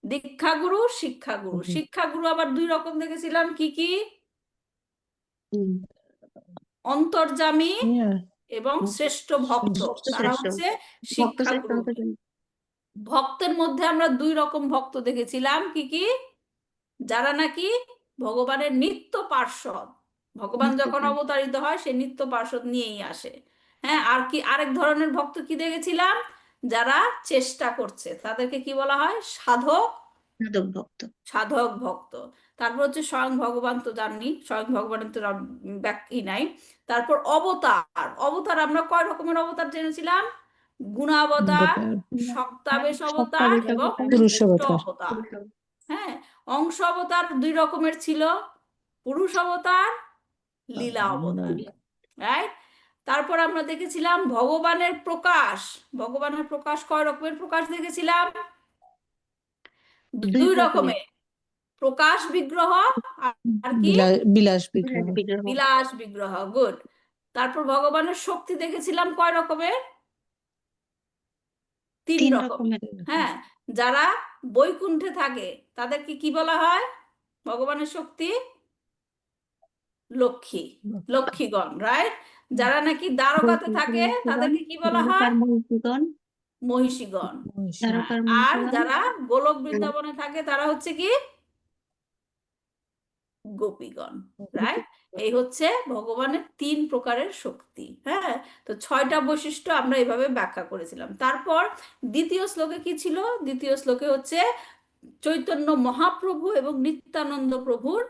দীক্ষাগুরু, শিক্ষাগুরু। হুম। শিক্ষাগুরু আবার 2 রকম দেখেছিলাম, কি কি? হুম, অন্তর্যামী Yeah. এবং শ্রেষ্ঠ ভক্ত। ভক্ত তারা শ্রেষ্ঠ। হচ্ছে ভক্ত শ্রেষ্ঠ শিক্ষাগুরু। অন্তর্যামী। ভক্তের মধ্যে আমরা 2 রকম ভক্ত দেখেছিলাম, কি কি? যারা নাকি ভগবানের নিত্য পার্ষদ, ভগবান নিত্য যখন পার্ষদ। অবতারিত হয় সে নিত্য পার্ষদ নিয়েই আসে। হ্যাঁ, আর কি আরেক ধরনের ভক্ত কি দেখেছিলাম? যারা চেষ্টা করছে, তাদেরকে কি বলা হয়? সাধক, সাধক ভক্ত। সাধক ভক্ত। তারপর হচ্ছে স্বয়ং ভগবান, তো জানি স্বয়ং ভগবানের তো ব্যাখ্যাই নাই। তারপর অবতার। অবতার আমরা কয় রকমের অবতার জেনেছিলাম? গুণাবতার, অবতার, শক্তাবেশ অবতার সপ্তাবেশ এবং অবতার, পুরুষ অংশ অবতার। অবতার। হ্যাঁ, অংশ অবতার 2 রকমের ছিল, পুরুষ অবতার, লীলা অবতার, রাইট? তারপর আমরা দেখেছিলাম ভগবানের প্রকাশ। ভগবানের প্রকাশ কয় রকমের প্রকাশ দেখেছিলাম? 2 2 রকমের। রকমের, প্রকাশ বিগ্রহ আর কি? বিলাস বিগ্রহ। বিলাস বিগ্রহ। বিলাস বিগ্রহ, গুড। তারপর ভগবানের শক্তি দেখেছিলাম কয় রকমের? 3 3 রকমের। রকমের। হ্যাঁ, যারা বৈকুণ্ঠে থাকে তাদেরকে কি বলা হয়? ভগবানের শক্তি লক্ষ্মী, লক্ষ্মীগণ, রাইট? যারা নাকি দ্বারকাতে থাকে তাদেরকে কি বলা হয়? দ্বারকার মহিষীগণ। মহিষীগণ। মহিষী। হ্যাঁ, দ্বারকার আর মহিষীগণ। যারা গোলক বৃন্দাবনে থাকে তারা হচ্ছে কি? গোপীগণ, রাইট? এই হচ্ছে ভগবানের 3 প্রকারের শক্তি। হ্যাঁ, তো 6টা বৈশিষ্ট্য আমরা এইভাবে ব্যাখ্যা করেছিলাম। তারপর দ্বিতীয় শ্লোকে কি ছিল? দ্বিতীয় শ্লোকে হচ্ছে চৈতন্য মহাপ্রভু এবং নিত্যানন্দ প্রভুর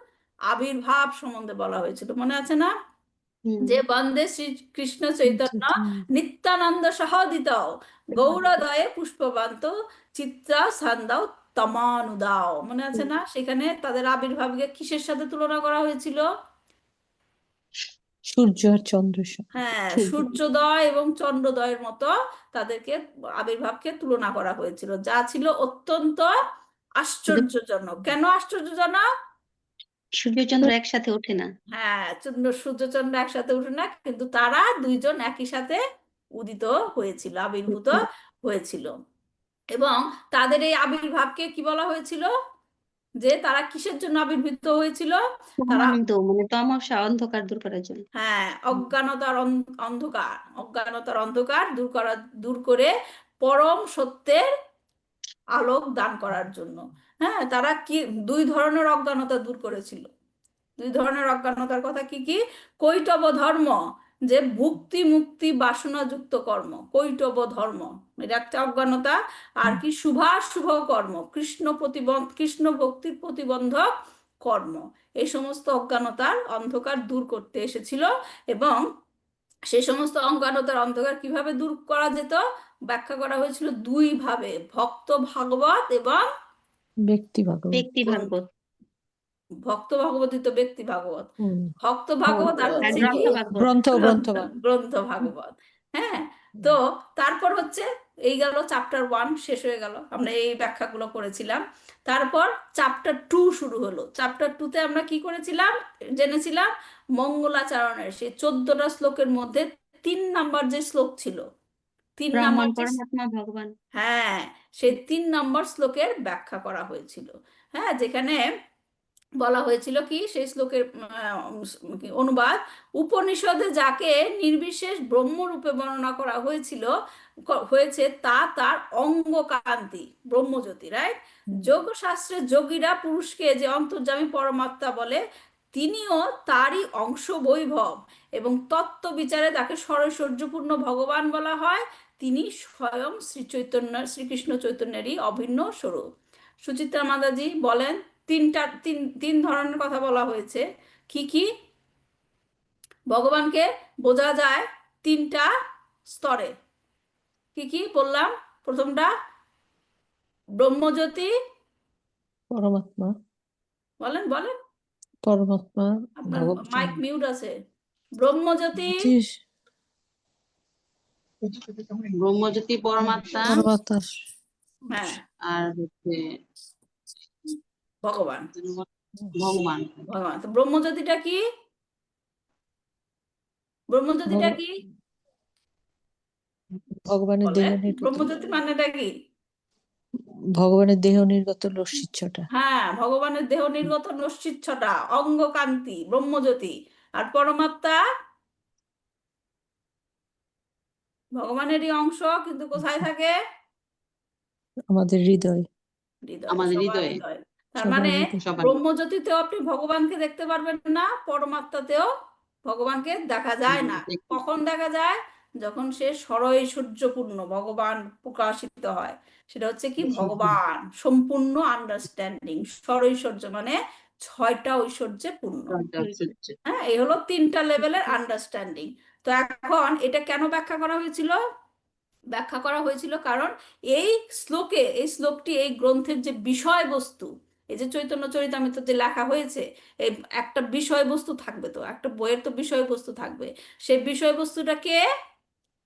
আবির্ভাব সম্বন্ধে বলা হয়েছিল, মনে আছে না? হুম, যে বন্দে শ্রী কৃষ্ণ চৈতন্য নিত্যানন্দ সহোদিত গৌরদয়ে পুষ্পবন্ত চিত্রা সন্দাও তমানুদাও, মনে আছে না? সেখানে তাদের আবির্ভাবকে কিসের সাথে তুলনা করা হয়েছিল? সূর্য আর চন্দ্রের সঙ্গে। হ্যাঁ, সূর্য। সূর্যোদয় এবং চন্দ্রোদয়ের মতো তাদেরকে আবির্ভাবকে তুলনা করা হয়েছিল, যা ছিল অত্যন্ত আশ্চর্যজনক। কেন আশ্চর্যজনক? সূর্যচন্দ্র একসাথে ওঠে না। হ্যাঁ, সূর্যচন্দ্র একসাথে উঠে না, কিন্তু তারা 2 জন একই সাথে উদিত হয়েছিল, আবির্ভূত হয়েছিল। এবং তাদের এই আবির্ভাবকে কি বলা হয়েছিল? যে তারা কিসের জন্য আবির্ভূত হয়েছিল? তারা তমানন্দ মানে তমসা, অন্ধকার দূর করার জন্য। হ্যাঁ, অজ্ঞানতার অন্ধকার দূর করে পরম সত্যের আলোক দান করার জন্য। হ্যাঁ, তারা কি 2 ধরনের অজ্ঞানতা দূর করেছিল। 2 ধরনের অজ্ঞানতার কথা কি কি? কৈটব ধর্ম, যে ভুক্তি মুক্তি বাসনা যুক্ত কর্ম, কৈটব ধর্ম, এটা একটা অজ্ঞানতা। আর কি? শুভাশুভ কর্ম, কৃষ্ণ ভক্তির প্রতিবন্ধক কর্ম। এই সমস্ত অজ্ঞানতার অন্ধকার দূর করতে এসেছিল। এবং সেই সমস্ত অজ্ঞানতার অন্ধকার কিভাবে দূর করা যেত ব্যাখ্যা করা হয়েছিল 2 ভাবে, ভক্ত ভাগবত এবং ব্যক্তি ভাগবত। ব্যক্তি ভাগবত ভক্ত ভাগবতী তো ব্যক্তি ভাগবত, হুম। ভক্ত ভাগবত আর আর হচ্ছে কি? গ্রন্থ ভাগবত। গ্রন্থ গ্রন্থ ভাগবত। গ্রন্থ ভাগবত। হ্যাঁ, তো তারপর হচ্ছে এই গেল চ্যাপ্টার 1 শেষ হয়ে গেল, আমরা এই ব্যাখ্যাগুলো করেছিলাম। তারপর চ্যাপ্টার 2 শুরু হলো। চ্যাপ্টার 2তে আমরা কি করেছিলাম? জেনেছিলাম মঙ্গলাচরণের সেই 14টা শ্লোকের মধ্যে 3 নাম্বার যে শ্লোক ছিল, 3 নাম্বার ব্রাহ্মণ যে, পরমাত্মা ভগবান। হ্যাঁ, সেই 3 নম্বর শ্লোকের ব্যাখ্যা করা হয়েছিল। হ্যাঁ, যেখানে বলা হয়েছিল কি সেই শ্লোকের অনুবাদ, উপনিষদে যাকে নির্বিশেষ ব্রহ্মরূপে বর্ণনা করা হয়েছে তা তার অঙ্গকান্তি ব্রহ্মজ্যোতি, রাইট? যোগ শাস্ত্রে যোগীরা পুরুষকে যে অন্তর্যামী পরমাত্মা বলে, তিনিও তারই অংশ বৈভব, এবং তত্ত্ব বিচারে তাকে ষড়ৈশ্বর্যপূর্ণ ভগবান বলা হয়। তিনি স্বয়ং শ্রীকৃষ্ণ চৈতন্যেরই অভিন্ন স্বরূপ। সুচিত্রা মাতাজি বলেন, তিন ধরনের কথা বলা হয়েছে। কি কি? ভগবানকে বোঝা যায় তিনটা স্তরে। কি কি বললাম? প্রথমটা ব্রহ্মজ্যোতি। পরমাত্মা, বলেন বলেন, পরমাত্মা, আপনার ভগবান, মাইক মিউট আছে। ব্রহ্মজ্যোতি, ব্রহ্মজ্যোতি পরমাত্মা পরমাত্মা, হ্যাঁ, আর হচ্ছে ভগবান। ভগবান। ভগবান তো ব্রহ্মজ্যোতিটা কি? ব্রহ্মজ্যোতিটা কি ভগবানের দেহ বলেন? নির্গত, ব্রহ্মজ্যোতি মানেটা কি? ভগবানের দেহ নির্গত লস্যিচ্ছটা। হ্যাঁ, ভগবানের দেহ নির্গত নশ্চিচ্ছটা, অঙ্গকান্তি, ব্রহ্মজ্যোতি। আর পরমাত্মা ভগবানেরই অংশ, কিন্তু কোথায় থাকে? আমাদের হৃদয়, হৃদয়, আমাদের সবার হৃদয়ে। হৃদয়। তার সবার মানে হৃদয়। সবার ব্রহ্মজ্যোতিতেও আপনি ভগবানকে দেখতে পারবেন না, পরমাত্মাতেও ভগবানকে দেখা যায় না। কখন দেখা যায়? যখন সে ষড়ৈশ্বর্যপূর্ণ ভগবান প্রকাশিত হয়। সেটা হচ্ছে কি? ভগবান সম্পূর্ণ আন্ডারস্ট্যান্ডিং। ষড়ৈশ্বর্য মানে 6টা ঐশ্বর্যে পূর্ণ। হ্যাঁ, এই হলো 3টা লেভেলের আন্ডারস্ট্যান্ডিং। তো এখন এটা কেন ব্যাখ্যা করা হয়েছিল? ব্যাখ্যা করা হয়েছিল কারণ এই শ্লোকটি, এই গ্রন্থের যে বিষয়বস্তু, এই যে চৈতন্য চরিতামৃততে লেখা হয়েছে, এই একটা বিষয়বস্তু থাকবে, তো একটা বইয়ের তো বিষয়বস্তু থাকবে। সেই বিষয়বস্তুটা কে?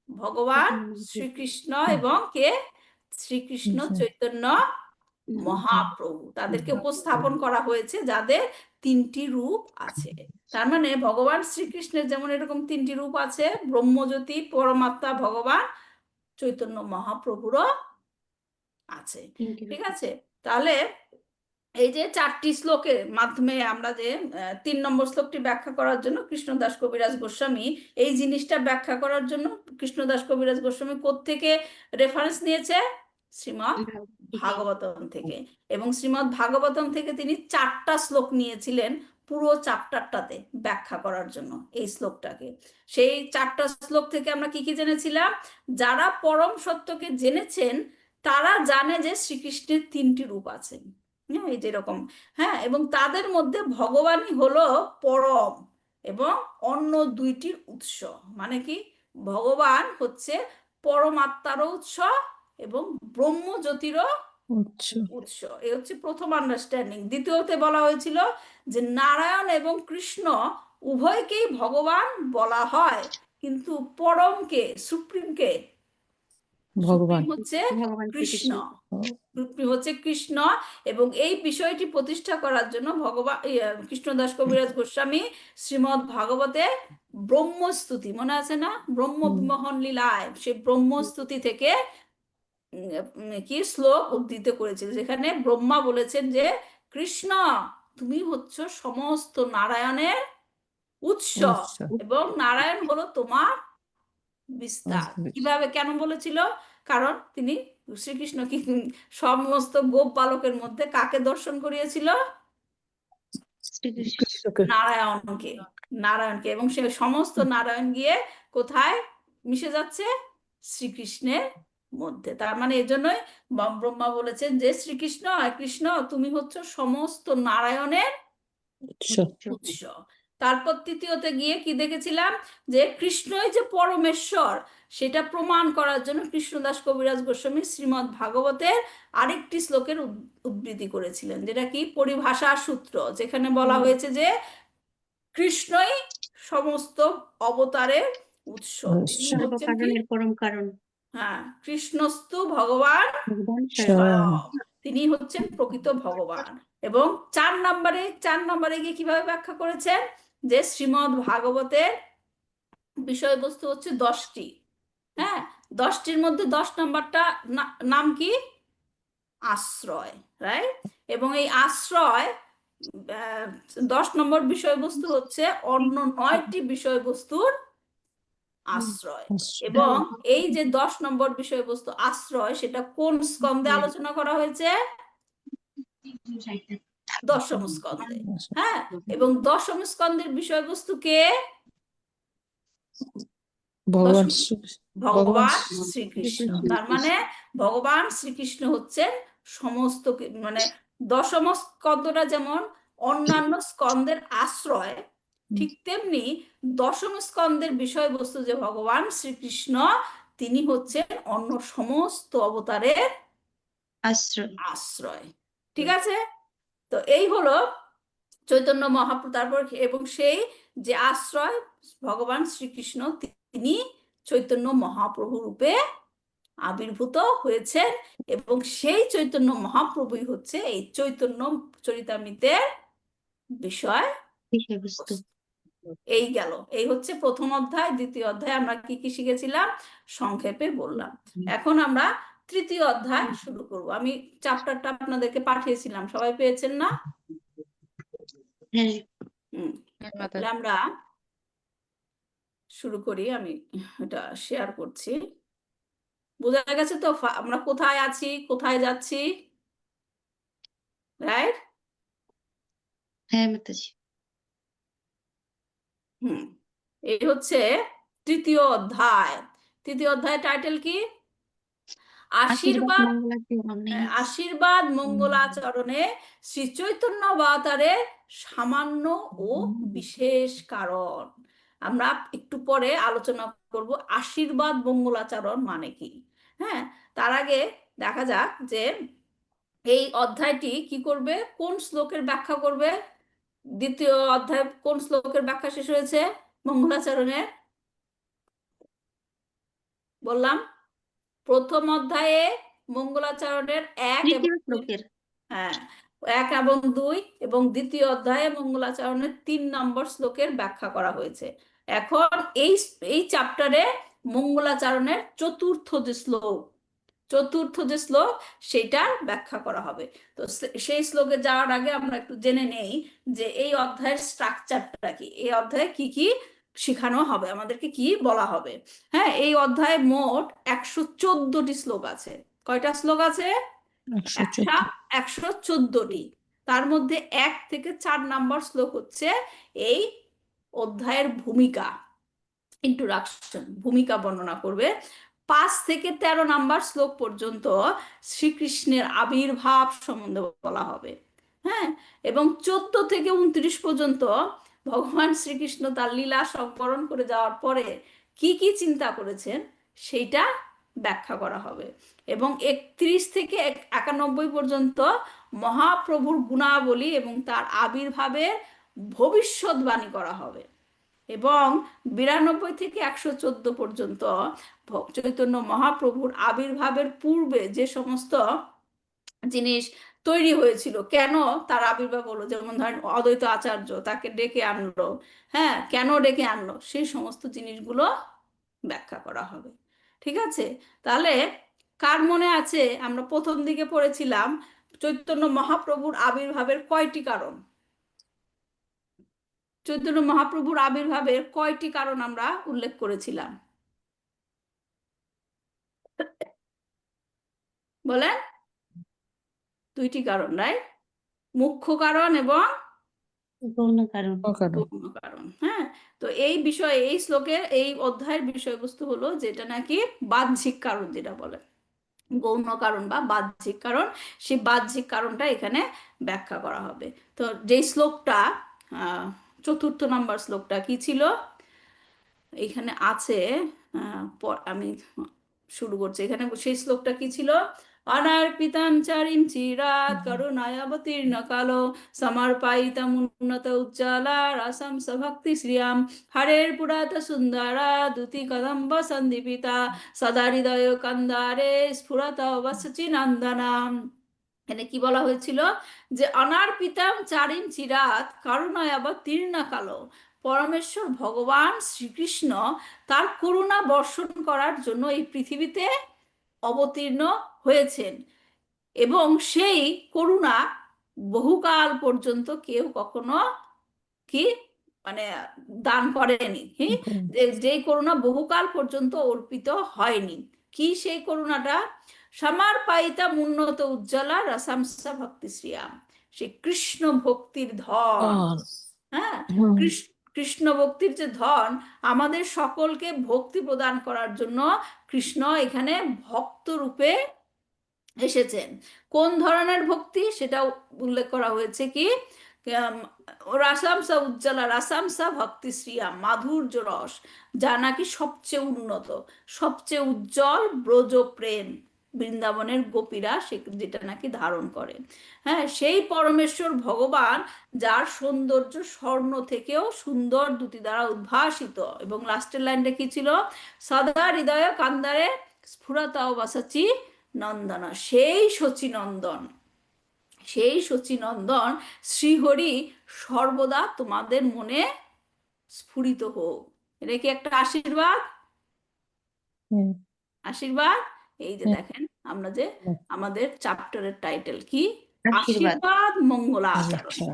ভগবান শ্রীকৃষ্ণ এবং কে? শ্রীকৃষ্ণ চৈতন্য মহাপ্রভু। তাদেরকে উপস্থাপন করা হয়েছে যাদের 3টি রূপ আছে। তার মানে ভগবান শ্রীকৃষ্ণের যেমন এরকম 3টি রূপ আছে, ব্রহ্মজ্যোতি, পরমাত্মা, ভগবান চৈতন্য মহাপ্রভুরও আছে। ঠিক আছে? তাহলে এই যে 4টি শ্লোকের মাধ্যমে আমরা যে 3 নম্বর শ্লোকটি ব্যাখ্যা করার জন্য কৃষ্ণদাস কবিরাজ গোস্বামী এই জিনিসটা ব্যাখ্যা করার জন্য কৃষ্ণদাস কবিরাজ গোস্বামী কোত্থেকে রেফারেন্স নিয়েছে? শ্রীমদ্ ভাগবতম থেকে। এবং শ্রীমদ্ ভাগবতম থেকে তিনি 4টা শ্লোক নিয়েছিলেন পুরো চ্যাপ্টারটাতে ব্যাখ্যা করার জন্য এই শ্লোকটাকে। সেই 4টা শ্লোক থেকে আমরা কি কি জেনেছিলাম? যারা পরম সত্যকে জেনেছেন তারা জানে যে শ্রীকৃষ্ণের 3টি রূপ আছে। এই যেরকম, হ্যাঁ, এবং তাদের মধ্যে ভগবানই হলো পরম এবং অন্য 2টির উৎস। মানে কি? ভগবান হচ্ছে পরমাত্মারও উৎস এবং ব্রহ্মজ্যোতিরও উৎস। এই হচ্ছে প্রথম আন্ডারস্ট্যান্ডিং। দ্বিতীয়তে বলা হয়েছিল যে নারায়ণ এবং কৃষ্ণ উভয়কেই ভগবান বলা হয়, কিন্তু পরমকে, সুপ্রিমকে, ভগবান সুপ্রিম হচ্ছে ভগবান কৃষ্ণ। শ্রীকৃষ্ণ। সুপ্রিম হচ্ছে কৃষ্ণ। এবং এই বিষয়টি প্রতিষ্ঠা করার জন্য ভগবান কৃষ্ণদাস কবিরাজ গোস্বামী শ্রীমদ্ ভাগবতে ব্রহ্মস্তুতি, মনে আছে না? ব্রহ্ম বিমোহন লীলায় সেই ব্রহ্মস্তুতি থেকে কি শ্লোক উদ্ধৃত করেছিল, যেখানে ব্রহ্মা বলেছেন যে কৃষ্ণ তুমি হচ্ছ সমস্ত নারায়ণের উৎস এবং নারায়ণ হলো তোমার বিস্তার। কিভাবে, কেন বলেছিল? কারণ তিনি শ্রীকৃষ্ণ কি সমস্ত গোপ বালকের মধ্যে কাকে দর্শন করিয়েছিল? নারায়ণকে। নারায়ণকে। এবং সে সমস্ত নারায়ণ গিয়ে কোথায় মিশে যাচ্ছে? শ্রীকৃষ্ণের মধ্যে। তার মানে এজন্যই ব্রহ্মা বলেছেন যে শ্রীকৃষ্ণ, কৃষ্ণ তুমি হচ্ছ সমস্ত নারায়ণের উৎস। তারপর তৃতীয়তে গিয়ে কি দেখেছিলাম? যে কৃষ্ণই যে পরমেশ্বর সেটা প্রমাণ করার জন্য কৃষ্ণদাস কবিরাজ গোস্বামী শ্রীমদ্ ভাগবতের আরেকটি শ্লোকের উদ্ধৃতি করেছিলেন, যেটা কি পরিভাষা সূত্র, যেখানে বলা হয়েছে যে কৃষ্ণই সমস্ত অবতারের উৎস। তিনি হচ্ছেন কি? পরম কারণ। হ্যাঁ, কৃষ্ণস্তু ভগবান স্বয়ং। তিনি হচ্ছেন প্রকৃত ভগবান। এবং 4 নম্বরে গিয়ে কিভাবে ব্যাখ্যা করেছেন? যে শ্রীমদ্ ভাগবতের বিষয়বস্তু হচ্ছে 10টি। হ্যাঁ, 10টির মধ্যে 10 নম্বরটা নাম কি? আশ্রয়, রাইট? এবং এই আশ্রয় 10 নম্বর বিষয়বস্তু হচ্ছে অন্য 9টি বিষয়বস্তুর আশ্রয়। এবং এই যে 10 নম্বর বিষয়বস্তু আশ্রয়, সেটা কোন স্কন্ধে আলোচনা করা হয়েছে? দশম স্কন্ধে। হ্যাঁ, এবং দশম স্কন্ধের বিষয়বস্তু কে? ভগবান দশম ভগবান ভগবান শ্রীকৃষ্ণ। তার মানে ভগবান শ্রীকৃষ্ণ হচ্ছেন সমস্ত মানে দশম স্কন্ধটা যেমন অন্যান্য স্কন্ধের আশ্রয়, ঠিক তেমনি দশম স্কন্ধের বিষয়বস্তু যে ভগবান শ্রীকৃষ্ণ, তিনি হচ্ছেন অন্য সমস্ত অবতারের আশ্রয়। আশ্রয়। ঠিক আছে, তো এই হলো চৈতন্য মহাপ্রভু। তারপর এবং সেই যে আশ্রয় ভগবান শ্রীকৃষ্ণ, তিনি চৈতন্য মহাপ্রভু রূপে আবির্ভূত হয়েছেন, এবং সেই চৈতন্য মহাপ্রভুই হচ্ছে এই চৈতন্য চরিতামৃতের বিষয়। বিষয়বস্তু। এই গেল, এই হচ্ছে প্রথম অধ্যায়। দ্বিতীয় অধ্যায় আমরা কি কি শিখেছিলাম সংক্ষেপে বললাম। এখন আমরা তৃতীয় অধ্যায় শুরু করব। আমি চ্যাপ্টারটা আপনাদেরকে পাঠিয়েছিলাম, সবাই পেয়েছেন না? হ্যাঁ, তাহলে আমরা শুরু করি। আমি এটা শেয়ার করছি। বোঝা গেছে তো আমরা কোথায় আছি, কোথায় যাচ্ছি? রাইট? হ্যাঁ মাতাজি। এই হচ্ছে তৃতীয় অধ্যায়। তৃতীয় অধ্যায় টাইটেল কি? আশীর্বাদ মঙ্গলাচরণে। আশীর্বাদ মঙ্গলাচরণে শ্রী চৈতন্য অবতারের সামান্য ও বিশেষ কারণ। আমরা একটু পরে আলোচনা করব আশীর্বাদ মঙ্গলাচরণ মানে কি। হ্যাঁ, তার আগে দেখা যাক যে এই অধ্যায়টি কি করবে, কোন শ্লোকের ব্যাখ্যা করবে। দ্বিতীয় অধ্যায় কোন শ্লোকের ব্যাখ্যা শেষ হয়েছে মঙ্গলাচরণের? বললাম প্রথম অধ্যায়ে মঙ্গলাচরণের 1 এবং তৃতীয় শ্লোকের। হ্যাঁ 1 এবং 2, এবং দ্বিতীয় অধ্যায়ে মঙ্গলাচরণের 3 নম্বর শ্লোকের ব্যাখ্যা করা হয়েছে। এখন এই চ্যাপ্টারে মঙ্গলাচরণের চতুর্থ যে শ্লোক সেটার ব্যাখ্যা করা হবে। তো সেই শ্লোকে যাওয়ার আগে আমরা একটু জেনে নেই যে এই অধ্যায়ের স্ট্রাকচারটা কি, এই অধ্যায়ে কি কি শেখানো হবে, আমাদেরকে কি বলা হবে। হ্যাঁ, এই অধ্যায়ে মোট 114টি শ্লোক আছে। কয়টা শ্লোক আছে? 114টি। তার মধ্যে 1 থেকে 4 নাম্বার শ্লোক হচ্ছে এই অধ্যায়ের ভূমিকা, ইন্ট্রোডাকশন, ভূমিকা বর্ণনা করবে। 5 থেকে 13 নাম্বার শ্লোক পর্যন্ত শ্রীকৃষ্ণের আবির্ভাব সম্বন্ধে বলা হবে। হ্যাঁ, এবং 14 থেকে 29 পর্যন্ত ভগবান শ্রীকৃষ্ণ তার লীলা সম্বরণ করে যাওয়ার পরে কি কি চিন্তা করেছেন সেইটা ব্যাখ্যা করা হবে। এবং 31 থেকে 91 পর্যন্ত মহাপ্রভুর গুণাবলী এবং তার আবির্ভাবের ভবিষ্যৎবাণী করা হবে। এবং 92 থেকে 114 পর্যন্ত চৈতন্য মহাপ্রভুর আবির্ভাবের পূর্বে যে সমস্ত জিনিস তৈরি হয়েছিল, কেন তার আবির্ভাব হলো, যেমন ধরেন অদ্বৈত আচার্য তাকে ডেকে আনলো, হ্যাঁ কেন ডেকে আনলো, সেই সমস্ত জিনিসগুলো ব্যাখ্যা করা হবে। ঠিক আছে, তাহলে কার মনে আছে আমরা প্রথম দিকে পড়েছিলাম চৈতন্য মহাপ্রভুর আবির্ভাবের কয়টি কারণ? চৈতন্য মহাপ্রভুর আবির্ভাবের কয়টি কারণ আমরা উল্লেখ করেছিলাম বলেন? 2টি কারণ, রাইট? মুখ্য কারণ এবং গৌণ কারণ। গৌণ কারণ। হ্যাঁ, তো এই বিষয়ে এই শ্লোকের এই অধ্যায়ের বিষয়বস্তু হলো যেটা নাকি বাহ্যিক কারণ, যেটা বলে গৌণ কারণ বা বাহ্যিক কারণ, সেই বাহ্যিক কারণটা এখানে ব্যাখ্যা করা হবে। তো যেই শ্লোকটা চতুর্থ নাম্বার শ্লোকটা কি ছিল এখানে আছে, আমি শুরু করছি। এখানে সেই শ্লোকটা কি ছিল? অনার্পিতাম চারিম চিরাত করুণায়াবতীর্ণ কালো সমর্পায়িতম উন্নত উজ্জ্বলা রসম সভক্তি শ্রিয়াম হরের পুরাত সুন্দরা দুতি কদম্ব সন্দীপিতা সদা হৃদয় কন্দারে স্ফুরত বসচি নন্দনাম। এখানে কি বলা হয়েছিল? যে অনার্পিতাম চারিম চিরাত করুণায়াবতীর্ণ কালো, পরমেশ্বর ভগবান শ্রীকৃষ্ণ তার করুণা বর্ষণ করার জন্য এই পৃথিবীতে অবতীর্ণ হয়েছেন, এবং সেই করুণা বহুকাল পর্যন্ত কেউ কখনো কি মানে দান করেনি। যে করুণা বহুকাল পর্যন্ত অর্পিত হয়নি। কি সেই করুণাটা? সমর্পায়িতা উন্নত উজ্জ্বলা রসাংসা ভক্তি শ্রিয়াম, সেই কৃষ্ণ ভক্তির ধন। হ্যাঁ, হুম। কৃষ্ণ ভক্তির যে ধন, আমাদের সকলকে ভক্তি প্রদান করার জন্য কৃষ্ণ এখানে ভক্ত রূপে এসেছেন। কোন ধরনের ভক্তি সেটা উল্লেখ করা হয়েছে কি, রাসামসা উজ্জ্বলা রাসামসা ভক্তি শ্রিয়া, মাধুর্য রস, যা নাকি সবচেয়ে উন্নত, সবচেয়ে উজ্জ্বল ব্রজ প্রেম, বৃন্দাবনের গোপীরা যেটা নাকি ধারণ করে। হ্যাঁ, সেই পরমেশ্বর ভগবান যার সৌন্দর্য স্বর্ণ থেকেও সুন্দর দুটি দ্বারা উদ্ভাসিত। এবং লাস্টের লাইনটা কি ছিল, সদা হৃদয় কান্দারে স্ফুরতাও বাসাচি নন্দনা, সেই শচীনন্দন, সেই শচীনন্দন শ্রীহরি সর্বদা তোমাদের মনে স্ফুরিত হোক। এটা কি একটা আশীর্বাদ? হুম। আশীর্বাদ। এই যে হুম। দেখেন, আমরা যে হুম। আমাদের চ্যাপ্টারের টাইটেল কি, আশীর্বাদ। আশীর্বাদ মঙ্গলাচরণ। আচ্ছা।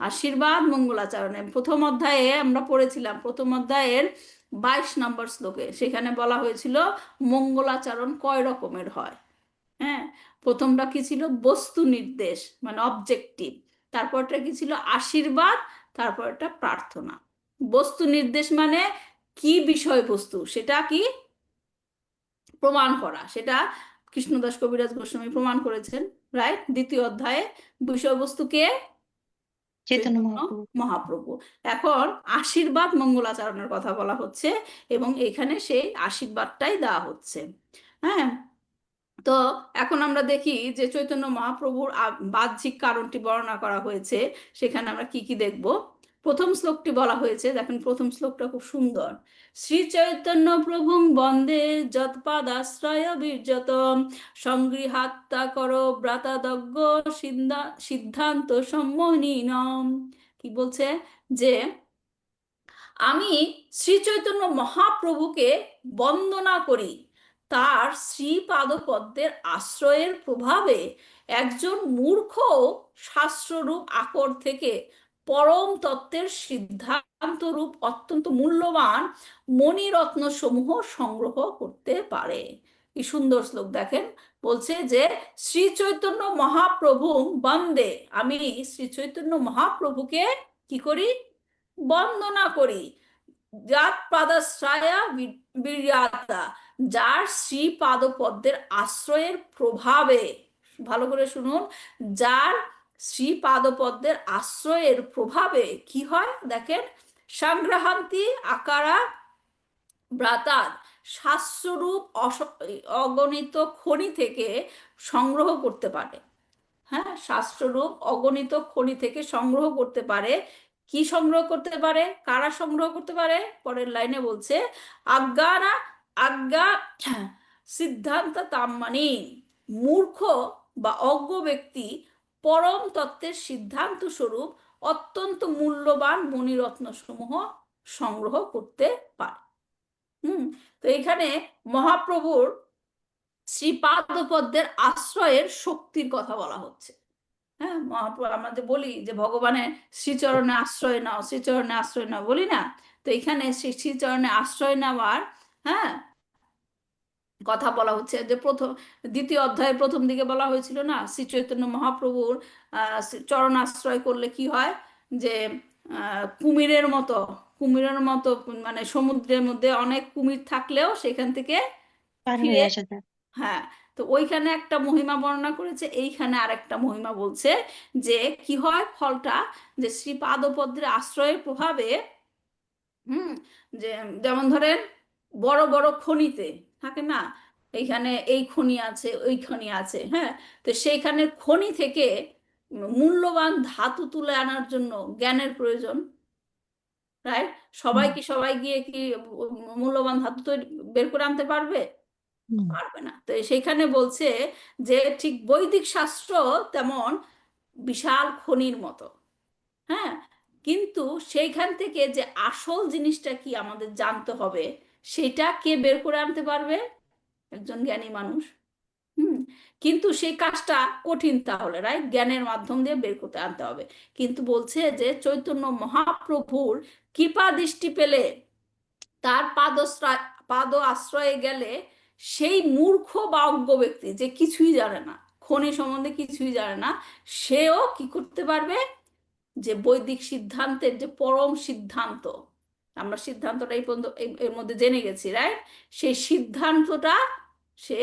আশীর্বাদ মঙ্গলাচরণে প্রথম অধ্যায়ে আমরা পড়েছিলাম, প্রথম অধ্যায়ের 22 নম্বর শ্লোকে, সেখানে বলা হয়েছিল মঙ্গলাচরণ কয় রকমের হয়। হ্যাঁ, প্রথমটা কি ছিল, বস্তু নির্দেশ মানে অবজেক্টিভ, তারপরটা কি ছিল আশীর্বাদ, তারপরটা প্রার্থনা। বস্তু নির্দেশ মানে কি বিষয়বস্তু সেটা কি প্রমাণ করা, সেটা কৃষ্ণদাস কবিরাজ গোস্বামী প্রমাণ করেছেন, রাইট। দ্বিতীয় অধ্যায়ে বিষয়বস্তুকে চৈতন্য চৈতন্য মহাপ্রভু। মহাপ্রভু। এখন আশীর্বাদ মঙ্গলাচরণের কথা বলা হচ্ছে এবং এখানে সেই আশীর্বাদটাই দেওয়া হচ্ছে। হ্যাঁ, তো এখন আমরা দেখি যে চৈতন্য মহাপ্রভুর বাহ্যিক কারণটি বর্ণনা করা হয়েছে, সেখানে আমরা কি কি দেখব। প্রথম শ্লোকটি বলা হয়েছে, দেখেন প্রথম শ্লোকটা খুব সুন্দর। শ্রী চৈতন্য প্রভুং বন্দে যৎপাদাশ্রয় বীর্যত সংগৃহাত্তা কর ব্রাতাদজ্ঞ সিদ্ধান্ত সম্মোহনীনম। কি বলছে যে আমি শ্রী চৈতন্য মহাপ্রভুকে বন্দনা করি, তার শ্রীপাদপদ্মের আশ্রয়ের প্রভাবে একজন মূর্খ শাস্ত্ররূপ আকর থেকে পরম তত্ত্বের সিদ্ধান্ত রূপ অত্যন্ত মূল্যবান মণিরত্ন সমূহ সংগ্রহ করতে পারে। কি সুন্দর শ্লোক দেখেন, বলছে যে শ্রী চৈতন্য মহাপ্রভু বন্দে, আমি শ্রী চৈতন্য মহাপ্রভুকে কি করি, বন্দনা করি, যার পাদাশ্রয়া বীর্যাতা, যার শ্রী পাদপদ্মের আশ্রয়ের প্রভাবে, ভালো করে শুনুন, যার শ্রী পাদপদ্মের আশ্রয়ের প্রভাবে কি হয় দেখেন, সংগ্রহান্তি আকারা ব্রাতাদ, শাস্ত্ররূপ অগণিত খনি থেকে সংগ্রহ করতে পারে। হ্যাঁ, শাস্ত্ররূপ অগণিত খনি থেকে সংগ্রহ করতে পারে। কি সংগ্রহ করতে পারে, কারা সংগ্রহ করতে পারে, পরের লাইনে বলছে আজ্ঞানা আজ্ঞা সিদ্ধান্ত তাম্মানি, মূর্খ বা অজ্ঞ ব্যক্তি পরম তত্ত্বের সিদ্ধান্ত স্বরূপ অত্যন্ত মূল্যবান মণিরত্ন সমূহ সংগ্রহ করতে পারে। তো এখানে মহাপ্রভুর শ্রীপাদপদ্মের আশ্রয়ের শক্তির কথা বলা হচ্ছে। হ্যাঁ, মহাপ্রভু আমাদের বলি যে ভগবানের শ্রীচরণে আশ্রয় নাও, শ্রীচরণে আশ্রয় নাও বলি না, তো এখানে সেই শ্রীচরণে আশ্রয় নেওয়ার, হ্যাঁ, কথা বলা হচ্ছে। যে দ্বিতীয় অধ্যায়ের প্রথম দিকে বলা হয়েছিল না, শ্রী চৈতন্য মহাপ্রভুর চরণ আশ্রয় করলে কি হয়, যে কুমিরের মতো, কুমিরের মতো মানে সমুদ্রের মধ্যে অনেক কুমির থাকলেও সেখান থেকে পার ফিরে, হয়ে আসা যায়। হ্যাঁ, তো ওইখানে একটা মহিমা বর্ণনা করেছে, এইখানে আরেকটা মহিমা বলছে যে কি হয় ফলটা, যে শ্রী পাদপদ্মের আশ্রয়ের প্রভাবে, যে যেমন ধরেন বড় বড় খনিতে থাকে না, এইখানে এই খনি আছে ওই খনি আছে, হ্যাঁ, তো সেইখানে খনি থেকে মূল্যবান ধাতু তুলে আনার জন্য জ্ঞানের প্রয়োজন, রাইট। সবাই গিয়ে কি মূল্যবান ধাতু তৈরি বের করে আনতে পারবে? পারবে না। তো সেইখানে বলছে যে ঠিক বৈদিক শাস্ত্র তেমন বিশাল খনির মতো। হ্যাঁ, কিন্তু সেইখান থেকে যে আসল জিনিসটা কি আমাদের জানতে হবে, সেটা কে বের করে আনতে পারবে? একজন জ্ঞানী মানুষ। কিন্তু সেই কাজটা কঠিন, তাহলে রাইট, জ্ঞানের মাধ্যম দিয়ে বের করতে আনতে হবে। কিন্তু বলছে যে চৈতন্য মহাপ্রভুর কৃপা দৃষ্টি পেলে, তার পাদ আশ্রয়ে গেলে সেই মূর্খ বা অজ্ঞ ব্যক্তি যে কিছুই জানে না, খনি সম্বন্ধে কিছুই জানে না, সেও কি করতে পারবে, যে বৈদিক সিদ্ধান্তের যে পরম সিদ্ধান্ত, আমরা সিদ্ধান্তটা এই পর্যন্ত এর মধ্যে জেনে গেছি, রাইট? সেই সিদ্ধান্তটা সে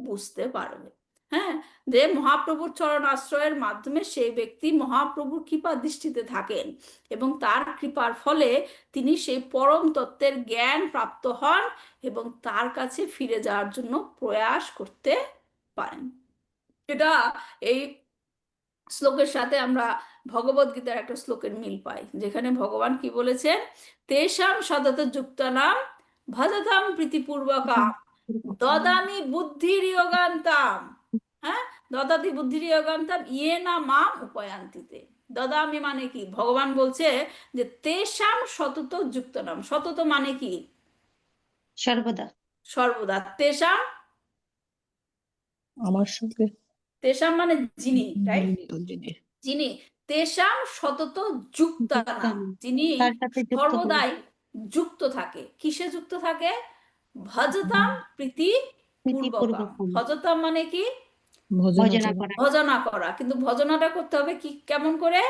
বুঝতে পারবে। হ্যাঁ, যে মহাপ্রভুর চরণ আশ্রয়ের মাধ্যমে সেই ব্যক্তি মহাপ্রভুর কৃপা দৃষ্টিতে থাকেন এবং তার কৃপার ফলে তিনি সেই পরম তত্ত্বের জ্ঞান প্রাপ্ত হন এবং তার কাছে ফিরে যাওয়ার জন্য প্রয়াস করতে পারেন। এটা এই শ্লোকের সাথে আমরা ভগবদ গীতার একটা শ্লোকের মিল পাই, যেখানে ভগবান কি বলেছেন, তেষাম সতত যুক্তানাম ভজতাম প্রীতিপূর্বকাম দদামি বুদ্ধির যোগান্তাম। হ্যাঁ, দদাতি বুদ্ধির যোগান্তাম ইয়ে না মাম উপায়ান্তিতে। দদামি মানে কি? ভগবান বলছে যে তেষাম সতত যুক্তানাম, সতত মানে কি? সর্বদা। সর্বদা। তেষাম, আমার সঙ্গে তেষাম মানে যিনি, রাইট? যিনি যিনি। তেষাম সতত যুক্তানাম, যুক্তানাম, যিনি তার সাথে যুক্ত হয়ে সর্বদাই যুক্ত থাকে। কিসে যুক্ত থাকে? ভজতাম প্রীতি পূর্বকাম। প্রীতিপূর্বক ভজতাম মানে কি? ভজনা ভজনা করা। করা, ভজনা করা। কিন্তু ভজনাটা করতে হবে কি, কেমন করে?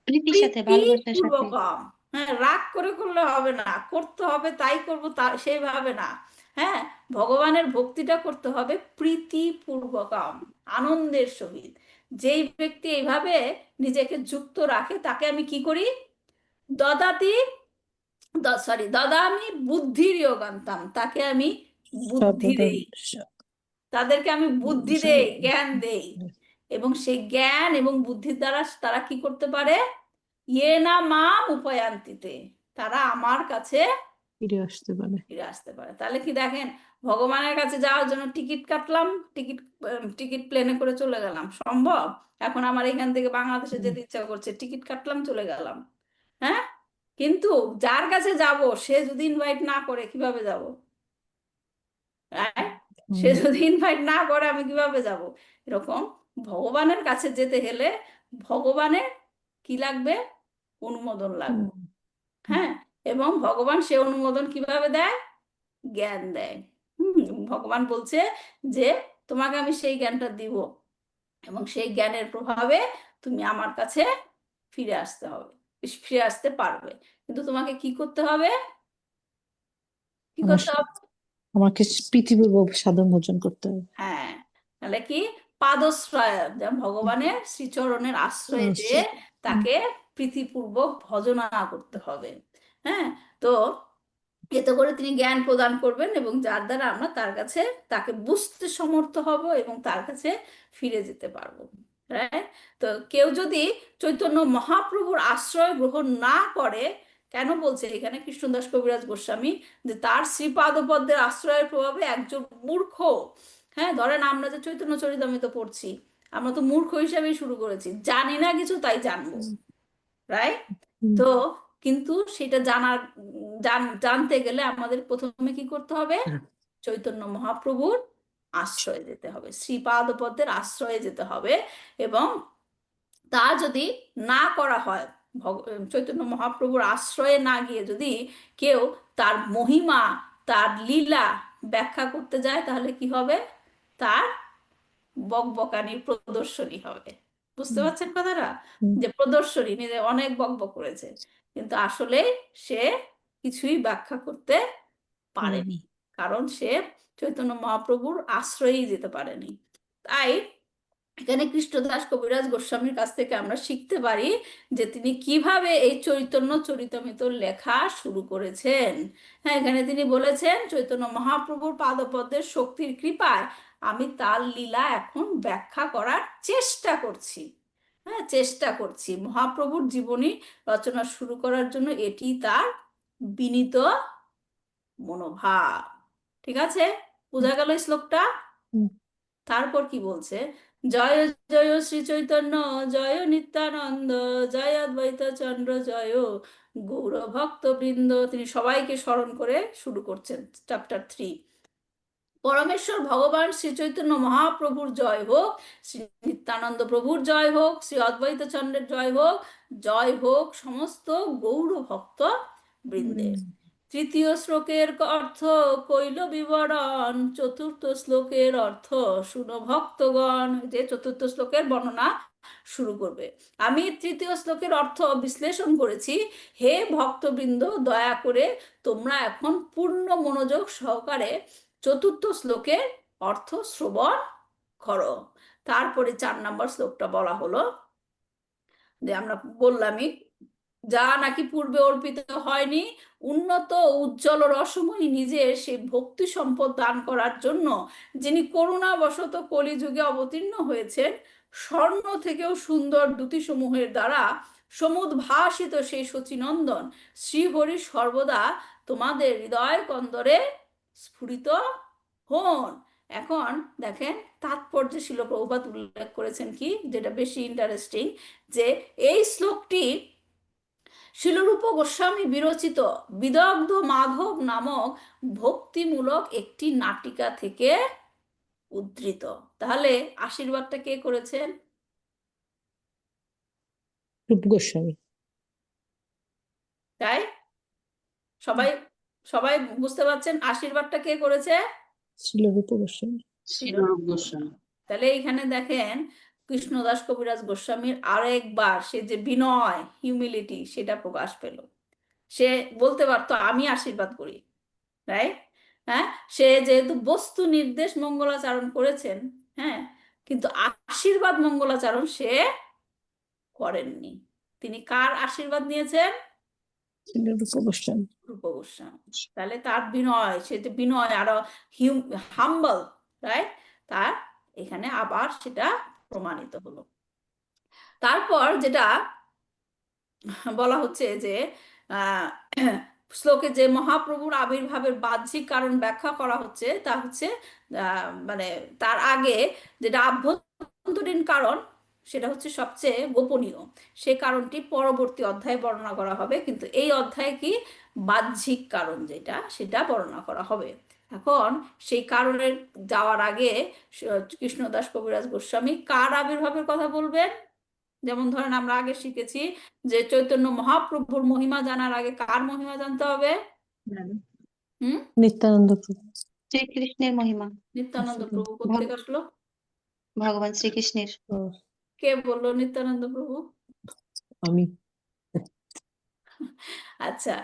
প্রীতির সাথে, প্রীতি ভালোবাসার সাথে। পূর্বকম। হ্যাঁ, রাগ করে করলে হবে না, করতে হবে তাই করবো তা সেইভাবে না। হ্যাঁ, ভগবানের ভক্তিটা করতে হবে প্রীতি পূর্বকম, আনন্দের সহিত। যেই ব্যক্তি এইভাবে নিজেকে যুক্ত রাখে তাকে আমি কি করি? দদাতি, দদামি বুদ্ধির যোগান্তাম, তাকে আমি বুদ্ধি সর্বদা দেই, তাদেরকে আমি বুদ্ধি দেই, জ্ঞান দেই। এবং সেই জ্ঞান এবং বুদ্ধির দ্বারা তারা কি করতে পারে? ইয়ে না মাম উপায়ান্তিতে, তারা আমার কাছে ফিরে আসতে পারে। ফিরে আসতে পারে। তাহলে কি দেখেন, ভগবানের কাছে যাওয়ার জন্য টিকিট কাটলাম, টিকিট প্লেনে করে চলে গেলাম, সম্ভব? এখন আমার এখান থেকে বাংলাদেশে যেতে ইচ্ছা করছে, টিকিট কাটলাম, চলে গেলাম। হ্যাঁ, কিন্তু যার কাছে যাব সে যদি ইনভাইট না করে কিভাবে যাব? সে যদি ইনভাইট না করে আমি কিভাবে যাব? এরকম ভগবানের কাছে যেতে গেলে ভগবানের কি লাগবে? অনুমোদন লাগবে। হ্যাঁ, এবং ভগবান সে অনুমোদন কিভাবে দেয়? জ্ঞান দেয়। ভগবান বলছে যে তোমাকে আমি সেই জ্ঞানটা দিব এবং সেই জ্ঞানের প্রভাবে তুমি আমার কাছে ফিরে আসতে হবে, ফিরে আসতে পারবে। কিন্তু তোমাকে কি করতে হবে? কি করতে হবে? আমাকে পৃথিবীর সাধন ভোজন করতে হবে। হ্যাঁ, তাহলে কি? পাদশ্রয়, যেমন ভগবানের শ্রীচরণের আশ্রয়ে যে তাকে প্রীতিপূর্বক ভজনা করতে হবে। হ্যাঁ, তো এতে করে তিনি জ্ঞান প্রদান করবেন এবং যার দ্বারা আমরা তার কাছে তাকে বুঝতে সমর্থ হব এবং তার কাছে ফিরে যেতে পারবো। রাইট? তো কেউ যদি চৈতন্য মহাপ্রভুর আশ্রয় গ্রহণ না করে, কেন বলছে এখানে কৃষ্ণদাস কবিরাজ গোস্বামী যে তার শ্রীপাদপদ্মের আশ্রয়ের প্রভাবে একজন মূর্খ, হ্যাঁ, ধরেন আমরা যে চৈতন্য চরিতামৃত পড়ছি, আমরা তো মূর্খ হিসাবেই শুরু করেছি, জানি না কিছু তাই জানবো, রাইট? তো কিন্তু সেটা জানতে গেলে আমাদের প্রথমে কি করতে হবে? চৈতন্য মহাপ্রভুর আশ্রয়ে যেতে হবে, শ্রীপাদপদ্মের আশ্রয়ে যেতে হবে। এবং তা যদি না করা হয়, চৈতন্য মহাপ্রভুর আশ্রয়ে না গিয়ে যদি কেউ তার মহিমা, তার লীলা ব্যাখ্যা করতে যায়, তাহলে কি হবে? তার বকবকানির প্রদর্শনী হবে। বুঝতে পারছেন কথাটা? যে প্রদর্শনী, নিজে অনেক বকবক করেছে কিন্তু আসলে সে কিছুই ব্যাখ্যা করতে পারেনি, কারণ সে চৈতন্য মহাপ্রভুর আশ্রয়েই যেতে পারেনি। তাই এখানে কৃষ্ণদাস কবিরাজ গোস্বামীর কাছ থেকে আমরা শিখতে পারি যে তিনি কিভাবে এই চৈতন্য চরিতামৃত লেখা শুরু করেছেন। হ্যাঁ, এখানে তিনি বলেছেন চৈতন্য মহাপ্রভুর পাদপদ্মের শক্তির কৃপায় আমি তার লীলা এখন ব্যাখ্যা করার চেষ্টা করছি। হ্যাঁ, চেষ্টা করছি। মহাপ্রভুর জীবনী রচনা শুরু করার জন্য এটি তার বিনীত মনোভাব। ঠিক আছে, বোঝা গেল এই শ্লোকটা? তারপর কি বলছে? জয় জয় শ্রী চৈতন্য, জয় নিত্যানন্দ, জয় অদ্বৈত চন্দ্র, জয় গৌর ভক্ত বৃন্দ। তিনি সবাইকে স্মরণ করে শুরু করছেন চ্যাপ্টার 3। পরমেশ্বর ভগবান শ্রী চৈতন্য মহাপ্রভুর জয় হোক, শ্রী নিত্যানন্দ প্রভুর জয় হোক, শ্রী অদ্বৈত চন্দ্রের জয় হোক, জয় হোক সমস্ত গৌর ভক্ত বৃন্দের। তৃতীয় শ্লোকের অর্থ কইল বিবরণ, চতুর্থ শ্লোকের অর্থ শুনো ভক্তগণ। যে চতুর্থ শ্লোকের বর্ণনা শুরু করবে। আমি তৃতীয় শ্লোকের অর্থ বিশ্লেষণ করেছি। হে ভক্তবৃন্দ, দয়া করে তোমরা এখন পূর্ণ মনোযোগ সহকারে চতুর্থ শ্লোকের অর্থ শ্রবণ করো। তারপরে 4 নম্বর শ্লোকটা বলা হলো যে আমরা বললামই, যা নাকি পূর্বে অর্পিত হয়নি, উন্নত উজ্জ্বল রসময়ী নিজের সেই ভক্তি সম্পদ দান করার জন্য যিনি করুণাবশত কলিযুগে অবতীর্ণ হয়েছেন, স্বর্ণ থেকেও সুন্দর দ্যুতিসমূহের দ্বারা সমুদ্ভাসিত সেই শচীনন্দন শ্রীহরি সর্বদা তোমাদের হৃদয় কন্দরে স্ফুরিত হন। এখন দেখেন তাৎপর্য শিল প্রভুপাদ উল্লেখ করেছেন কি, যেটা বেশি ইন্টারেস্টিং, যে এই শ্লোকটি শিলরূপ গোস্বামী বিরচিত বিদগ্ধ মাধব নামক ভক্তিমূলক একটি নাটিকা থেকে উদ্ধৃত। তাহলে আশীর্বাদটা কে করেছেন? রূপ গোস্বামী। তাই সবাই সবাই বুঝতে পারছেন আশীর্বাদটা কে করেছে? ছিল রূপ গোস্বামী। শিলরূপ গোস্বামী। তাহলে এখানে দেখেন কৃষ্ণদাস কবিরাজ গোস্বামীর আরেকবার সে যে বিনয়, হিউমিলিটি, সেটা প্রকাশ পেল। সে বলতে পারতো আমি আশীর্বাদ করি, রাইট? হ্যাঁ, সে যেহেতু বস্তু নির্দেশ মঙ্গলাচরণ করেছেন, হ্যাঁ, কিন্তু আশীর্বাদ মঙ্গলাচরণ সে করেননি। তিনি কার আশীর্বাদ নিয়েছেন? ছিল রূপ গোস্বামী। রূপ গোস্বামী। তাহলে তার বিনয়, সে যে বিনয় আরো হাম্বল, রাইট, তার এখানে আবার সেটা প্রমাণিত হলো। তারপর যেটা বলা হচ্ছে যে শ্লোকে যে মহাপ্রভুর আবির্ভাবের বাহ্যিক কারণ ব্যাখ্যা করা হচ্ছে, তা হচ্ছে মানে তার আগে যেটা আভ্যন্তরীণ কারণ, সেটা হচ্ছে সবচেয়ে গোপনীয়। সেই কারণটি পরবর্তী অধ্যায়ে বর্ণনা করা হবে, কিন্তু এই অধ্যায়ে কি বাহ্যিক কারণ যেটা, সেটা বর্ণনা করা হবে। এখন সেই কারণের যাওয়ার আগে কৃষ্ণদাস কবিরাজ গোস্বামী কার আবির্ভাবের কথা বলবেন? যেমন ধরেন আমরা আগে শিখেছি যে চৈতন্য মহাপ্রভুর মহিমা জানার আগে কার মহিমা জানতে হবে? নিত্যানন্দ প্রভু। শ্রীকৃষ্ণের মহিমা। নিত্যানন্দ প্রভু কোথেকে আসলো? ভগবান শ্রীকৃষ্ণের। কে বললো নিত্যানন্দ প্রভু? আমি। আচ্ছা,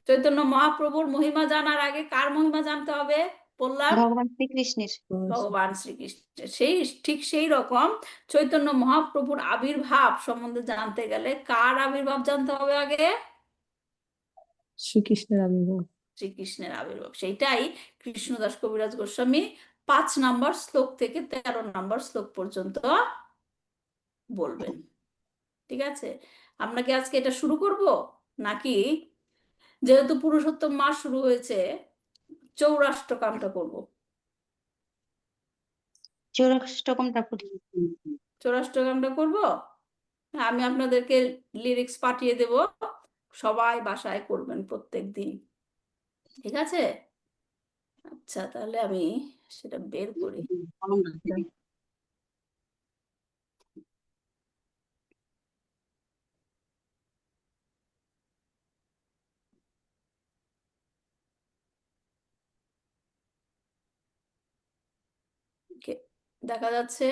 চৈতন্য মহাপ্রভুর মহিমা জানার আগে কার মহিমা জানতে হবে বললাম? ভগবান শ্রীকৃষ্ণের। ভগবান শ্রীকৃষ্ণের। ঠিক সেই রকম চৈতন্য মহাপ্রভুর আবির্ভাব সম্বন্ধে জানতে গেলে কার আবির্ভাব জানতে হবে আগে? শ্রীকৃষ্ণের আবির্ভাব। শ্রীকৃষ্ণের আবির্ভাব। সেইটাই কৃষ্ণদাস কবিরাজ গোস্বামী 5 নম্বর শ্লোক থেকে 13 নম্বর শ্লোক পর্যন্ত বলবেন। ঠিক আছে, আমরা কি আজকে এটা শুরু করব, নাকি যেহেতু পুরুষোত্তম মাস শুরু হয়েছে চৌরাষ্টকামটা করব? চৌরাষ্টকমটা করি। চৌরাষ্টকামটা করব। আমি আপনাদেরকে লিরিক্স পাঠিয়ে দেব, সবাই বাসায় করবেন প্রত্যেক দিন। ঠিক আছে? আচ্ছা, তাহলে আমি সেটা বের করি। দেখা যাচ্ছে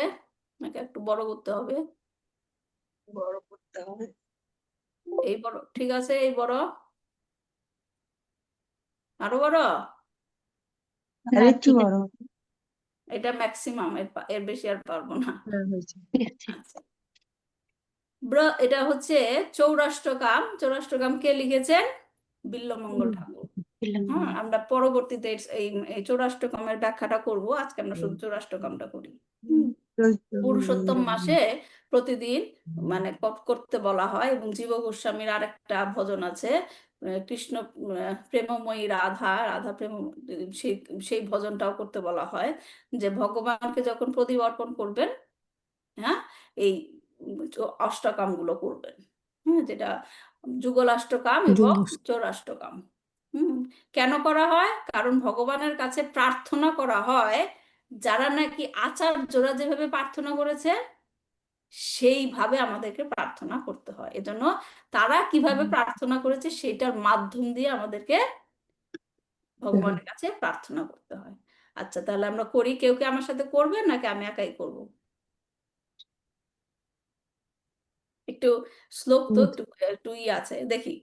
নাকি একটু বড় করতে হবে? বড় করতে হবে। এই বড়, ঠিক আছে, এই বড়, আরো বড়, আর একটু বড়। এটা ম্যাক্সিমাম, এর বেশি আর পারবো না। ঠিক আছে। আচ্ছা, এটা হচ্ছে চৌরাষ্টকাম। চৌরাষ্টকাম কে লিখেছেন? বিল্বমঙ্গল ঠাকুর। হ্যাঁ, আমরা পরবর্তীতে এই চৌরাষ্টকামের ব্যাখ্যাটা করব, আজকে আমরা শুধু চৌরাষ্টকামটা করি। পুরুষোত্তম মাসে প্রতিদিন মানে করতে বলা হয়। এবং জীব গোস্বামীর আরেকটা ভজন আছে, কৃষ্ণ প্রেমময়ী রাধা, রাধা প্রেম, সেই ভজনটাও করতে বলা হয়, যে ভগবানকে যখন প্রদীপ অর্পণ করবেন, হ্যাঁ, এই অষ্টকাম গুলো করবেন। যেটা যুগলাষ্টকাম এবং চৌরাষ্টকাম। কেন করা হয়? কারণ ভগবানের কাছে প্রার্থনা করা হয়, যারা নাকি আচার্যরা যেভাবে প্রার্থনা করেছে, সেইভাবে আমাদেরকে প্রার্থনা করতে হয়। এজন্য তারা কিভাবে প্রার্থনা করেছে সেটার মাধ্যম দিয়ে আমাদেরকে ভগবানের কাছে প্রার্থনা করতে হয়। আচ্ছা, তাহলে আমরা করি। কেউ কি আমার সাথে করবে নাকি আমি একাই করব? একটু শ্লোক তো একটু একটু আছে, দেখি।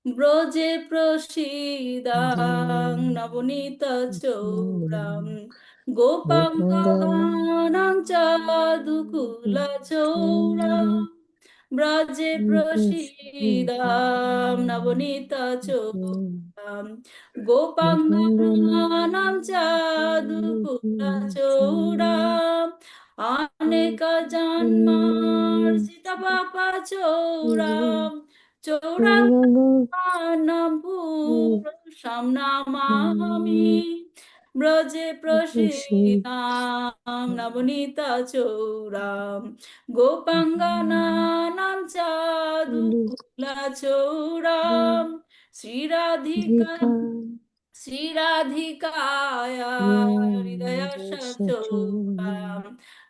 ব্রজে প্রসীদাং নবনীত চৌরাম গোপাঙ্গানাং চাদুকুল চৌরাম ব্রজে প্রসীদাং নবনীত চৌরাম গোপাঙ্গানাং চাদুকুল চৌরাম অনেক জন্মার্জিত পাপা চৌরাম চৌরাঙ্গানাম পুরুষাম নামামি ব্রজে প্রসীদাং নবনীত চৌরাম গোপাঙ্গানানাম চাদুকুল চৌরাম শ্রীরাধিকা শ্রীরাধিকায়া হৃদয় সচৌরাম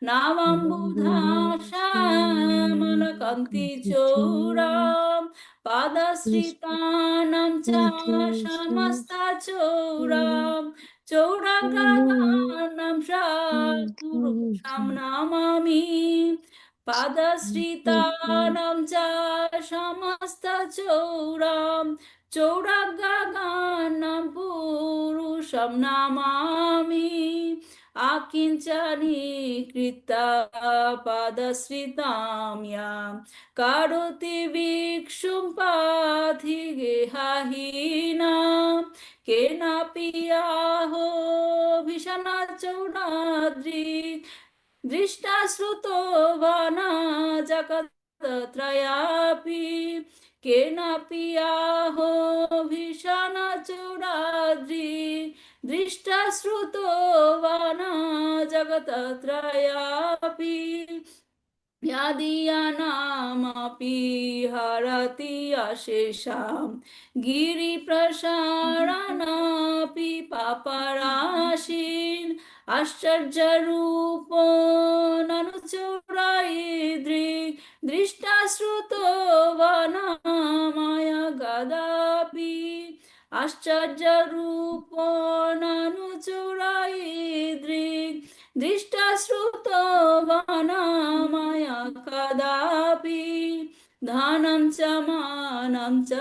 নামাম্বুধাশ্যামলকান্তি চৌরাম পাদশ্রিতানাম চ সমস্তা চৌরাম চৌরাঙ্গানাম পুরুষাম নামামি পাদশ্রিতানাম চ সমস্ত চৌরাম চৌরাঙ্গানাম পুরুষাম নামামি আকিঞ্চনি কৃতা পাদশ্রিতাম ইয়াম কারোতি ভিক্ষুম পাথি গেহাহীনা কেনাপি আহো ভীষণা চৌরাদ্রি দৃষ্টা শ্রুতো বানা জগত্রয়াপি কেনাপি আহো ভীষণা চৌরাদ্রি দৃষ্টা শ্রুতো বানা জগত্রয়াপি ইয়াদিয়ানামপি হরতি অশেষাম গিরিপ্রসারণাপি পাপরাশীন আশ্চর্যরূপ ননুচৌরাইদৃক দৃষ্টাশ্রুতো বনামায়া গদাপি আশ্চর্যরূপ ননুচৌরাইদৃক দৃষ্টাশ্রুতো বনামায়া কদাপি ধানম চ মানম চ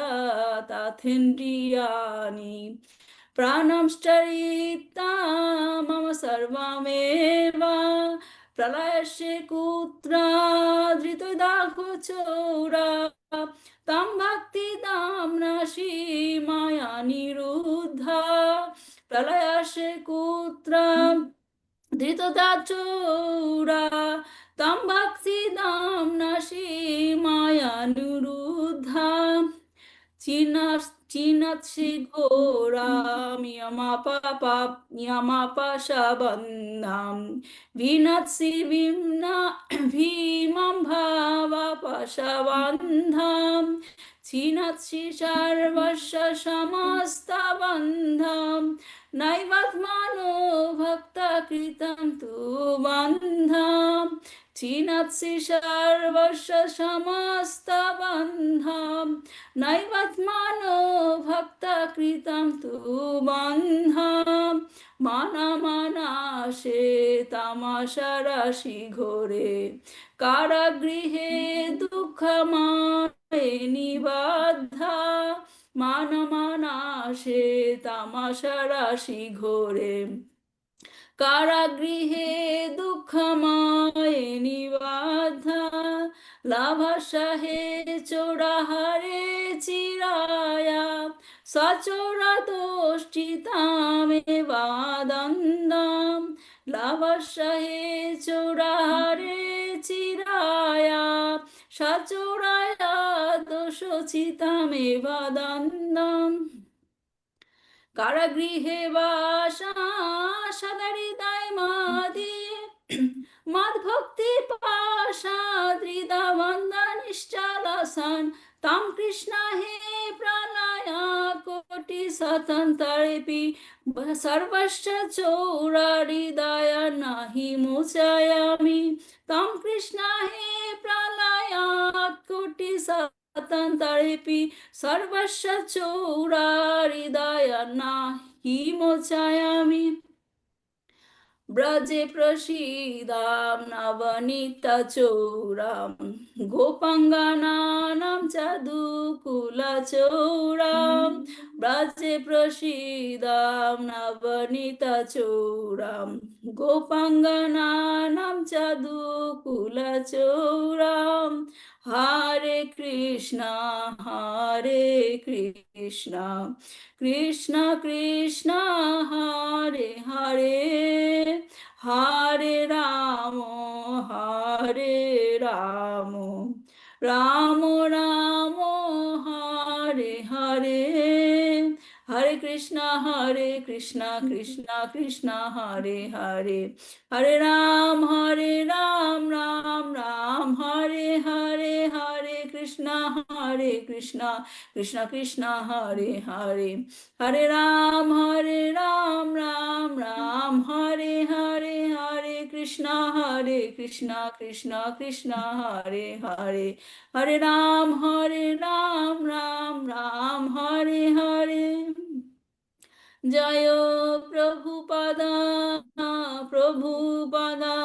তথেন্দ্রিয়ানি প্রাণমশ্চরিতা মম সর্বমেব প্রলয়স্যে কুত্রা ধৃতদাহো চৌরা তম ভক্তি দাম্নাসি মায়া নিরুদ্ধা প্রলয়স্যে কুত্রা ধৃতদা চৌরা তম ভক্তি দাম্নাসি মায়া নিরুদ্ধা চিনাৎসি ঘোরাম ইয়ামাপাশাবন্ধাম ভিনাৎসি ভীমম ভাবাপাশাবন্ধাম চিনাৎসি সর্বস্য সমস্তবন্ধাম নৈবাত্মানো ভক্ত কৃতম তু বন্ধাম চিনাৎসি সর্বস্য সমস্তবন্ধাম নৈবাত্মানো ভক্ত কৃতম তু বন্ধাম মানামানাশে তামাশারাশি ঘোরে কারাগৃহে দুঃখমায়ে নিবদ্ধা মানামানাশে তামাশারাশি ঘোরে কারাগৃহে দুঃখময়ে নিবদ্ধা লাভাসাহে চোরাহারে চিরায়া সচোরাতোষ্ঠিতামে বাদন্দাম লাভাসাহে চোরাহারে চিরায়া সচোরায়া দোষোচিতামে বাদন্দাম কারাগৃহে বাসা সদহৃদয় মাদি মদ্ভক্তি পাশা হৃদবন্ধ নিশ্চলসন তম কৃষ্ণ হে প্রলয়া কোট कोटि सतन्तरेऽपि सर्वस्य चौरहृदय नहि मोचयामि तं कृष्ण हे प्रलयात् कोटि सतन्तरेऽपि सर्वस्य चौरहृदय नहि मोचयामि ब्रजे प्रसीदां नवनीतचौरां गोपाङ्गानां चदुकुलचौरां ब्रजे प्रसीदां नवनीतचौरां गोपाङ्गानां चदुकुलचौरां हरे कृष्ण कृष्ण कृष्ण हरे हरे हरे राम राम राम हरे हरे हरे कृष्ण कृष्ण कृष्ण हरे हरे हरे राम राम राम हरे हरे हरे कृष्ण कृष्ण कृष्ण हरे हरे हरे राम राम राम हरे हरे हरे कृष्ण कृष्ण कृष्ण हरे हरे हरे राम राम हरे हरे जय प्रभुपदा प्रभुपदा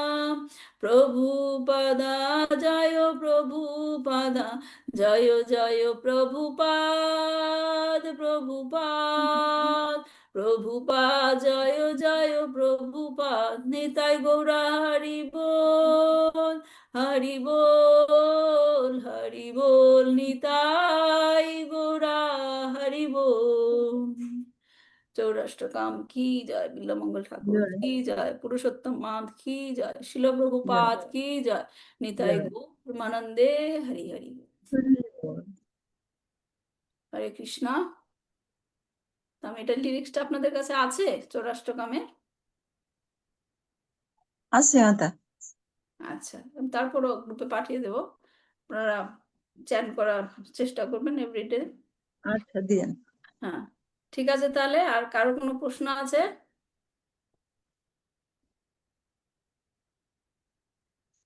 प्रभुपदा जय प्रभुपदा जय जय प्रभुपाद प्रभुपाद जय जय प्रभुपाद निताय गौरा हरि बोल निताय गौरा हरि बोल चौराष्ट्रकाम की जय बिल्वमंगल ठाकुर की जय पुरुषोत्तम माध की जय शिल प्रभुपाद की जय निताय गौर प्रेमानंदे हरि हरि হরে কৃষ্ণ তো আমি এটা লিরিক্সটা আপনাদের কাছে আছে চৌরাষ্ট্রকামের আছে মাতা। আচ্ছা আমি তারপরও গ্রুপে পাঠিয়ে দেব আপনারা চ্যাট করার চেষ্টা করবেন এভরিডে আচ্ছা দিন। হ্যাঁ ঠিক আছে তাহলে আর কারো কোনো প্রশ্ন আছে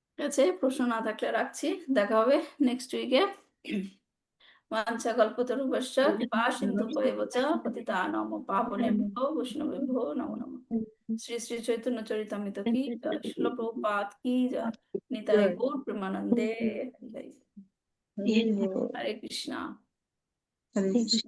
ঠিক আছে প্রশ্ন না থাকলে রাখছি দেখা হবে নেক্সট উইকে वाञ्छाकल्पतरुभ्यश्च कृपा सिन्धुभ्येव च पतितानां पावनेभ्यो वैष्णवेभ्यो नमो नमः श्री श्री चैतन्य चरितामृत की जय श्रील प्रभुपाद की जय निताय गौर प्रेमानंदे हरि हरि हरि बोल। हरे कृष्णा हरे कृष्ण।